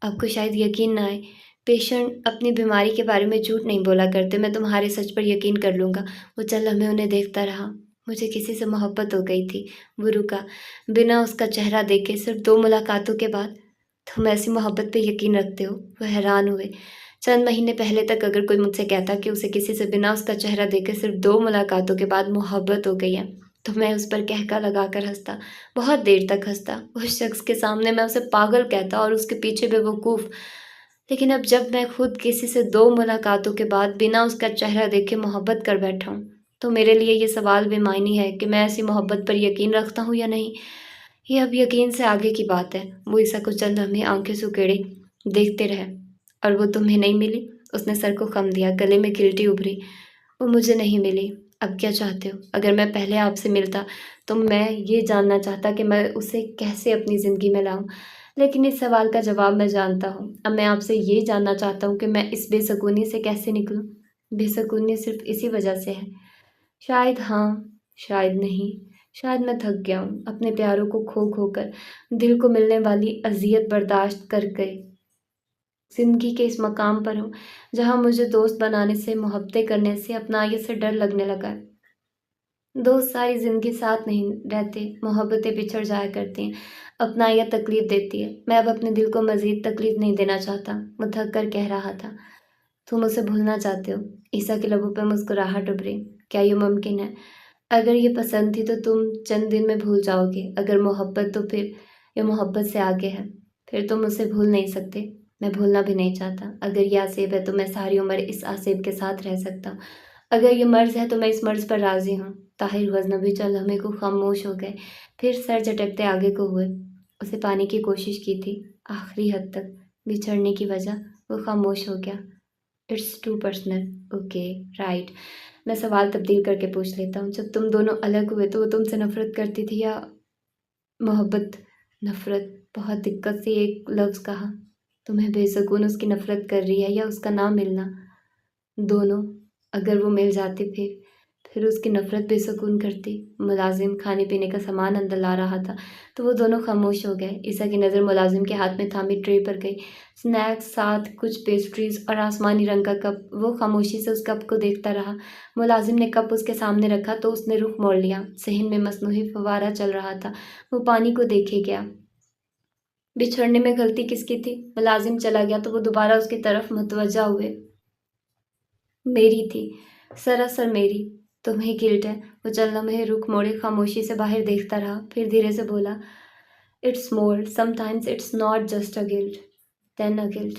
Speaker 1: आपको शायद यकीन ना आए, पेशेंट अपनी बीमारी के बारे में झूठ नहीं बोला करते। मैं तुम्हारे सच पर यकीन कर लूँगा। वो चल हमें उन्हें देखता रहा। मुझे किसी से मोहब्बत हो गई थी। वो रुका, बिना उसका चेहरा देखे, सिर्फ 2 मुलाकातों के बाद। तुम ऐसी मोहब्बत पे यकीन रखते हो? वो हैरान हुए। चंद महीने पहले तक अगर कोई मुझसे कहता कि उसे किसी से बिना उसका चेहरा देखे सिर्फ 2 मुलाकातों के बाद मोहब्बत हो गई है, तो मैं उस पर कहका लगाकर हंसता, बहुत देर तक हंसता। उस शख्स के सामने मैं उसे पागल कहता और उसके पीछे बेवकूफ़। लेकिन अब जब मैं खुद किसी से 2 मुलाकातों के बाद बिना उसका चेहरा देखे मोहब्बत कर बैठा हूँ, तो मेरे लिए ये सवाल बेमानी है कि मैं ऐसी मोहब्बत पर यकीन रखता हूँ या नहीं। ये अब यकीन से आगे की बात है। वो ईसा को चंद लम्हे आंखें सुकेड़े देखते रहे। और वो तुम्हें नहीं मिली? उसने सर को खम दिया, गले में गिल्टी उभरी। वो मुझे नहीं मिली। अब क्या चाहते हो? अगर मैं पहले आपसे मिलता तो मैं ये जानना चाहता कि मैं उसे कैसे अपनी ज़िंदगी में लाऊं। लेकिन इस सवाल का जवाब मैं जानता हूँ। अब मैं आपसे ये जानना चाहता हूँ कि मैं इस बेसुकूनी से कैसे निकलूं। बेसुकूनी सिर्फ इसी वजह से है। शायद हाँ, शायद नहीं। शायद मैं थक गया हूँ अपने प्यारों को खो खो कर, दिल को मिलने वाली अजियत बर्दाश्त कर गए। ज़िंदगी के इस मकाम पर हूँ जहाँ मुझे दोस्त बनाने से, मोहब्बतें करने से, अपनाइयत से डर लगने लगा है। दोस्त सारी ज़िंदगी साथ नहीं रहते, मोहब्बतें बिछड़ जाया करती हैं, अपनाइयत तकलीफ़ देती है। मैं अब अपने दिल को मज़ीद तकलीफ़ नहीं देना चाहता। वो थक कर कह रहा था। तुम उसे भूलना चाहते हो? ईसा के लबों पर मुस्कुराहट उभरी। क्या ये मुमकिन है? अगर ये पसंद थी तो तुम चंद दिन में भूल जाओगे। अगर मोहब्बत तो फिर ये मोहब्बत से आगे है। फिर तुम उसे भूल नहीं सकते। मैं भूलना भी नहीं चाहता। अगर ये आसेब है तो मैं सारी उम्र इस आसेब के साथ रह सकता हूँ। अगर ये मर्ज़ है तो मैं इस मर्ज़ पर राज़ी हूँ। ताहिर गज़नबी चंद लम्हे को खामोश हो गए, फिर सर झटकते आगे को हुए। उसे पाने की कोशिश की थी, आखिरी हद तक। बिछड़ने की वजह? वो खामोश हो गया। It's too personal. Okay, right. मैं सवाल तब्दील करके पूछ लेता हूँ। जब तुम दोनों अलग हुए तो वो तुमसे नफ़रत करती थी या मोहब्बत? नफ़रत। बहुत दिक्कत से एक लफ्ज़ कहा। तुम्हें बेसुकून उसकी नफ़रत कर रही है या उसका ना मिलना? दोनों। अगर वो मिल जाती फिर उसकी नफ़रत बेसुकून करती। मुलाजिम खाने पीने का सामान अंदर ला रहा था तो वो दोनों खामोश हो गए। ईसा की नज़र मुलाजिम के हाथ में थामी ट्रे पर गई। स्नैक्स, साथ कुछ पेस्ट्रीज और आसमानी रंग का कप। वो खामोशी से उस कप को देखता रहा। मुलाजिम ने कप उसके सामने रखा तो उसने रुख मोड़ लिया। सहन में मसनूई फव्वारा चल रहा था। वो पानी को देखे गया। बिछड़ने में गलती किसकी थी? मुलाजिम चला गया तो वो दोबारा उसकी तरफ मुतवज्जा हुए। मेरी थी, सरासर मेरी। तुम्हें गिल्ट है? वो चंद लम्हे रुख मोड़े खामोशी से बाहर देखता रहा, फिर धीरे से बोला, it's more, sometimes it's not just a guilt, then a guilt.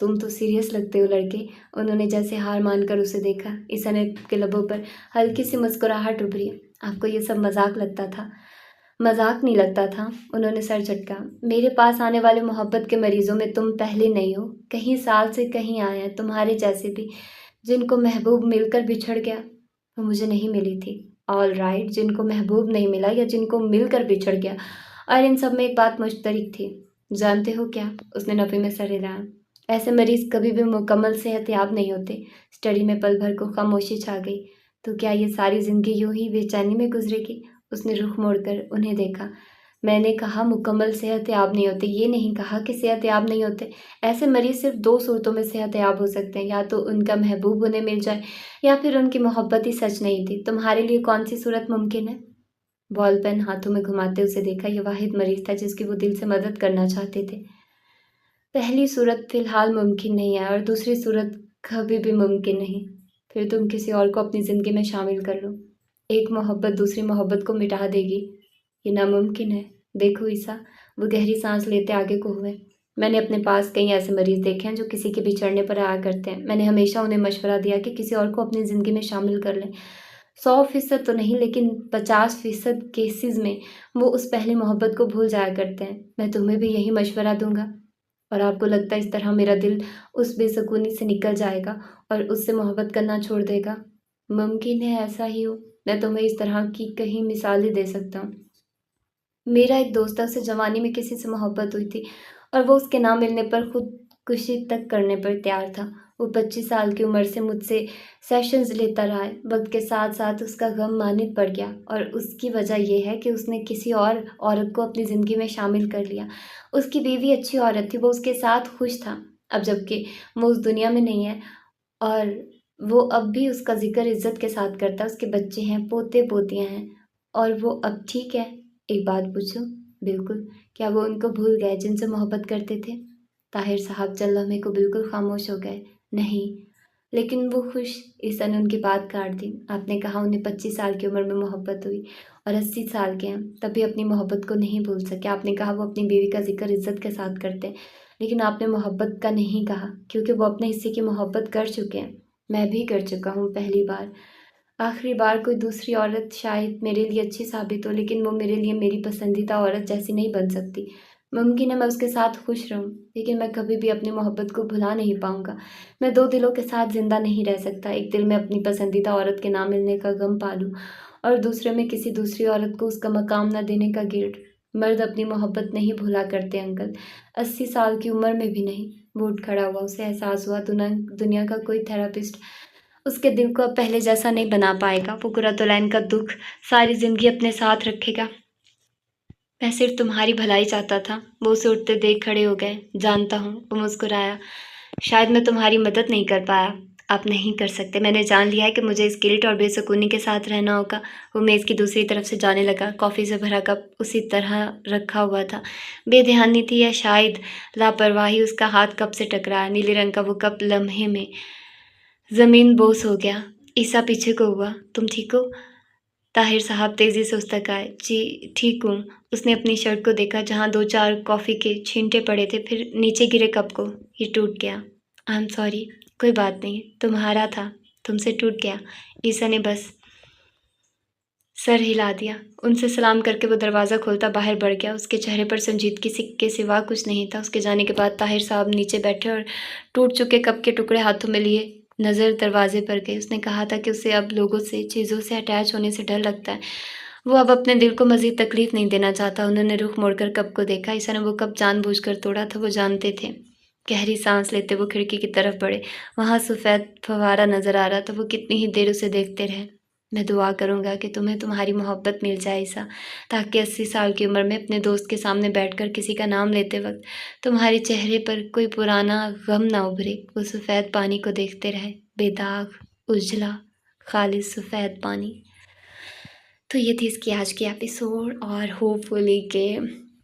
Speaker 1: तुम तो सीरियस लगते हो लड़के। उन्होंने जैसे हार मानकर उसे देखा। ईसा के लबों पर हल्की सी मुस्कुराहट उभरी। आपको ये सब मजाक लगता था? मजाक नहीं लगता था। उन्होंने सर झटका। मेरे पास आने वाले मोहब्बत के मरीजों में तुम पहले नहीं हो। कहीं साल से कहीं आए हैं तुम्हारे जैसे भी, जिनको महबूब मिलकर बिछड़ गया। वो मुझे नहीं मिली थी। ऑल राइट, जिनको महबूब नहीं मिला या जिनको मिलकर बिछड़ गया। और इन सब में एक बात मुश्तरक थी। जानते हो क्या? उसने नफ़े में सर हिलाया। ऐसे मरीज कभी भी मुकम्मल सेहतयाब नहीं होते। स्टडी में पल भर को खामोशी छा गई। तो क्या ये सारी ज़िंदगी यूं ही बेचैनी में गुजरेगी? उसने रुख मोड़कर उन्हें देखा। मैंने कहा मुकम्मल सेहतयाब नहीं होते, ये नहीं कहा कि सेहतयाब नहीं होते। ऐसे मरीज़ सिर्फ 2 सूरतों में सेहतयाब हो सकते हैं, या तो उनका महबूब उन्हें मिल जाए या फिर उनकी मोहब्बत ही सच नहीं थी। तुम्हारे लिए कौन-सी सूरत मुमकिन है? बॉल पेन हाथों में घुमाते उसे देखा। ये वाहिद मरीज़ था जिसकी वो दिल से मदद करना चाहते थे। पहली सूरत फ़िलहाल मुमकिन नहीं है और दूसरी सूरत कभी भी मुमकिन नहीं। फिर तुम किसी और को अपनी ज़िंदगी में शामिल कर लो। एक मोहब्बत दूसरी मोहब्बत को मिटा देगी। ये नामुमकिन है। देखो ईसा, वो गहरी सांस लेते आगे को हुए। मैंने अपने पास कई ऐसे मरीज़ देखे हैं जो किसी के बिछड़ने पर आया करते हैं। मैंने हमेशा उन्हें मशवरा दिया कि किसी और को अपनी ज़िंदगी में शामिल कर लें। 100% तो नहीं, लेकिन 50% केसेस में वो उस पहली मोहब्बत को भूल जाया करते हैं। मैं तुम्हें भी यही मशवरा दूंगा। اور آپ کو لگتا ہے اس طرح میرا دل اس بے سکونی سے نکل جائے گا اور اس سے محبت کرنا چھوڑ دے گا؟ ممکن ہے ایسا ہی ہو، میں تمہیں اس طرح کی کہیں مثالیں دے سکتا ہوں۔ میرا ایک دوست تھا، اسے جوانی میں کسی سے محبت ہوئی تھی اور وہ اس کے نہ ملنے پر خودکشی تک کرنے پر تیار تھا۔ وہ 25 سال کی عمر سے مجھ سے سیشنز لیتا رہا ہے۔ وقت کے ساتھ ساتھ اس کا غم مانند بڑھ گیا اور اس کی وجہ یہ ہے کہ اس نے کسی اور عورت کو اپنی زندگی میں شامل کر لیا۔ اس کی بیوی اچھی عورت تھی، وہ اس کے ساتھ خوش تھا، اب جبکہ وہ اس دنیا میں نہیں ہے اور وہ اب بھی اس کا ذکر عزت کے ساتھ کرتا ہے۔ اس کے بچے ہیں، پوتے پوتیاں ہیں اور وہ اب ٹھیک ہے۔ ایک بات پوچھوں؟ بالکل۔ کیا وہ ان کو بھول گئے جن سے محبت کرتے تھے؟ طاہر صاحب چند لمحے کو بالکل خاموش ہو گئے۔ نہیں، لیکن وہ خوش؟ عیسیٰ نے ان کی بات کاٹ دی۔ آپ نے کہا انہیں 25 سال کی عمر میں محبت ہوئی اور 80 سال کے ہیں، تب بھی اپنی محبت کو نہیں بھول سکے۔ آپ نے کہا وہ اپنی بیوی کا ذکر عزت کے ساتھ کرتے ہیں، لیکن آپ نے محبت کا نہیں کہا، کیونکہ وہ اپنے حصے کی محبت کر چکے ہیں۔ میں بھی کر چکا ہوں، پہلی بار، آخری بار۔ کوئی دوسری عورت شاید میرے لیے اچھی ثابت ہو، لیکن وہ میرے لیے میری پسندیدہ عورت جیسی نہیں بن سکتی۔ ممکن ہے میں اس کے ساتھ خوش رہوں، لیکن میں کبھی بھی اپنی محبت کو بھلا نہیں پاؤں گا۔ میں دو دلوں کے ساتھ زندہ نہیں رہ سکتا۔ ایک دل میں اپنی پسندیدہ عورت کے نہ ملنے کا غم پالوں اور دوسرے میں کسی دوسری عورت کو اس کا مقام نہ دینے کا گرد۔ مرد اپنی محبت نہیں بھولا کرتے انکل، 80 سال کی عمر میں بھی نہیں۔ وہ اٹھ کھڑا ہوا، اسے احساس ہوا دنیا کا کوئی تھراپسٹ اس کے دل کو اب پہلے جیسا نہیں بنا پائے گا۔ وہ قرۃ العین کا دکھ ساری زندگی اپنے ساتھ رکھے گا۔ میں صرف تمہاری بھلائی چاہتا تھا۔ وہ اسے اٹھتے دیکھ کھڑے ہو گئے۔ جانتا ہوں، وہ مسکرایا، شاید میں تمہاری مدد نہیں کر پایا۔ آپ نہیں کر سکتے، میں نے جان لیا ہے کہ مجھے اس گلٹ اور بے سکونی کے ساتھ رہنا ہوگا۔ وہ میز کی دوسری طرف سے جانے لگا۔ کافی سے بھرا کپ اسی طرح رکھا ہوا تھا۔ بے دھیانی تھی یا شاید لاپرواہی، اس کا ہاتھ کپ سے ٹکرایا۔ نیلے رنگ کا وہ کپ لمحے میں زمین بوس ہو گیا۔ عیسیٰ پیچھے کو ہوا۔ تم ٹھیک ہو؟ طاہر صاحب تیزی سے اس تک آئے۔ جی ٹھیک ہوں۔ اس نے اپنی شرٹ کو دیکھا جہاں 2-4 کافی کے چھینٹے پڑے تھے، پھر نیچے گرے کپ کو۔ یہ ٹوٹ گیا۔ I am sorry. کوئی بات نہیں، تمہارا تھا، تم سے ٹوٹ گیا۔ عیسیٰ نے بس سر ہلا دیا۔ ان سے سلام کر کے وہ دروازہ کھولتا باہر بڑھ گیا۔ اس کے چہرے پر سنجیدگی کے سوا کچھ نہیں تھا۔ اس کے جانے کے بعد طاہر صاحب نیچے بیٹھے اور ٹوٹ چکے کپ کے ٹکڑے ہاتھوں میں لیے نظر دروازے پر گئے۔ اس نے کہا تھا کہ اسے اب لوگوں سے، چیزوں سے اٹیچ ہونے سے ڈر لگتا ہے۔ وہ اب اپنے دل کو مزید تکلیف نہیں دینا چاہتا۔ انہوں نے رخ موڑ کر کپ کو دیکھا۔ عیسیٰ نے وہ کپ جان بوجھ کر توڑا تھا، وہ جانتے تھے۔ گہری سانس لیتے وہ کھڑکی کی طرف بڑھے۔ وہاں سفید فوارہ نظر آ رہا تھا۔ وہ کتنی ہی دیر اسے دیکھتے رہے۔ میں دعا کروں گا کہ تمہیں تمہاری محبت مل جائے عیسیٰ، تاکہ 80 سال کی عمر میں اپنے دوست کے سامنے بیٹھ کر کسی کا نام لیتے وقت تمہارے چہرے پر کوئی پرانا غم نہ ابھرے۔ وہ سفید پانی کو دیکھتے رہے، بے داغ، اجلا، خالص سفید پانی۔ تو یہ تھی اس کی آج کی ایپیسوڈ، اور ہوپ فلی کہ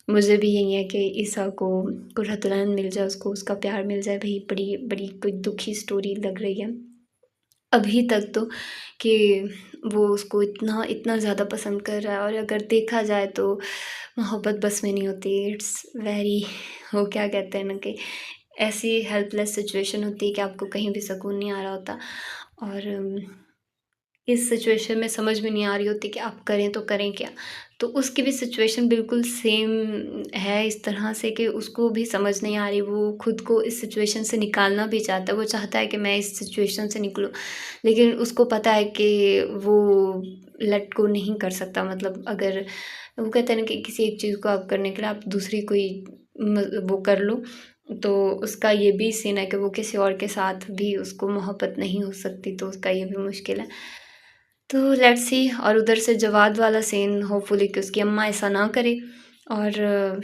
Speaker 1: مجھے بھی یہی ہے کہ عیسیٰ کو قرۃ العین مل جائے، اس کو اس کا پیار مل جائے۔ بھائی بڑی بڑی کوئی دکھی سٹوری لگ رہی ہے ابھی تک تو، کہ وہ اس کو اتنا زیادہ پسند کر رہا ہے، اور اگر دیکھا جائے تو محبت بس میں نہیں ہوتی۔ اٹس ویری، وہ کیا کہتے ہیں نا، کہ ایسی ہیلپ لیس سچویشن ہوتی ہے کہ آپ کو کہیں بھی سکون نہیں آ رہا ہوتا، اور اس سچویشن میں سمجھ میں نہیں آ رہی ہوتی کہ آپ کریں تو کریں کیا۔ تو اس کی بھی سچویشن بالکل سیم ہے، اس طرح سے کہ اس کو بھی سمجھ نہیں آ رہی، وہ خود کو اس سچویشن سے نکالنا بھی چاہتا ہے، وہ چاہتا ہے کہ میں اس سچویشن سے نکلوں، لیکن اس کو پتہ ہے کہ وہ لیٹ گو نہیں کر سکتا۔ مطلب اگر وہ کہتے ہیں نا کہ کسی ایک چیز کو آپ کرنے کے لیے آپ دوسری کوئی وہ کر لو، تو اس کا یہ بھی سین ہے کہ وہ کسی اور کے ساتھ بھی اس کو محبت نہیں ہو سکتی، تو اس کا یہ بھی مشکل ہے۔ تو لیٹس سی۔ اور ادھر سے جواد والا سین، ہوپ فلی کہ اس کی اماں ایسا نہ کرے۔ اور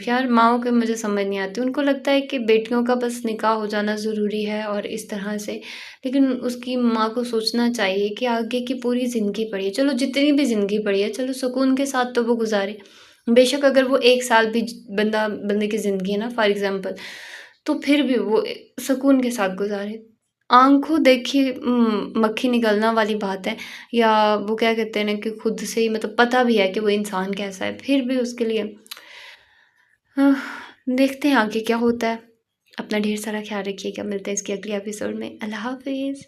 Speaker 1: یار ماؤں کے مجھے سمجھ نہیں آتی، ان کو لگتا ہے کہ بیٹیوں کا بس نکاح ہو جانا ضروری ہے اور اس طرح سے، لیکن اس کی ماں کو سوچنا چاہیے کہ آگے کی پوری زندگی پڑی ہے، چلو جتنی بھی زندگی پڑی ہے، چلو سکون کے ساتھ تو وہ گزارے۔ بے شک اگر وہ 1 سال بھی بندے کی زندگی ہے نا فار ایگزامپل، تو پھر بھی وہ سکون کے ساتھ گزارے۔ آنکھوں دیکھی مکھی نگلنا والی بات ہے، یا وہ کیا کہتے ہیں نا کہ خود سے ہی مطلب پتہ بھی ہے کہ وہ انسان کیسا ہے، پھر بھی اس کے لیے دیکھتے ہیں آگے کیا ہوتا ہے۔ اپنا ڈھیر سارا خیال رکھیے گا، ملتے ہیں اس کی اگلی ایپیسوڈ میں۔ اللہ حافظ۔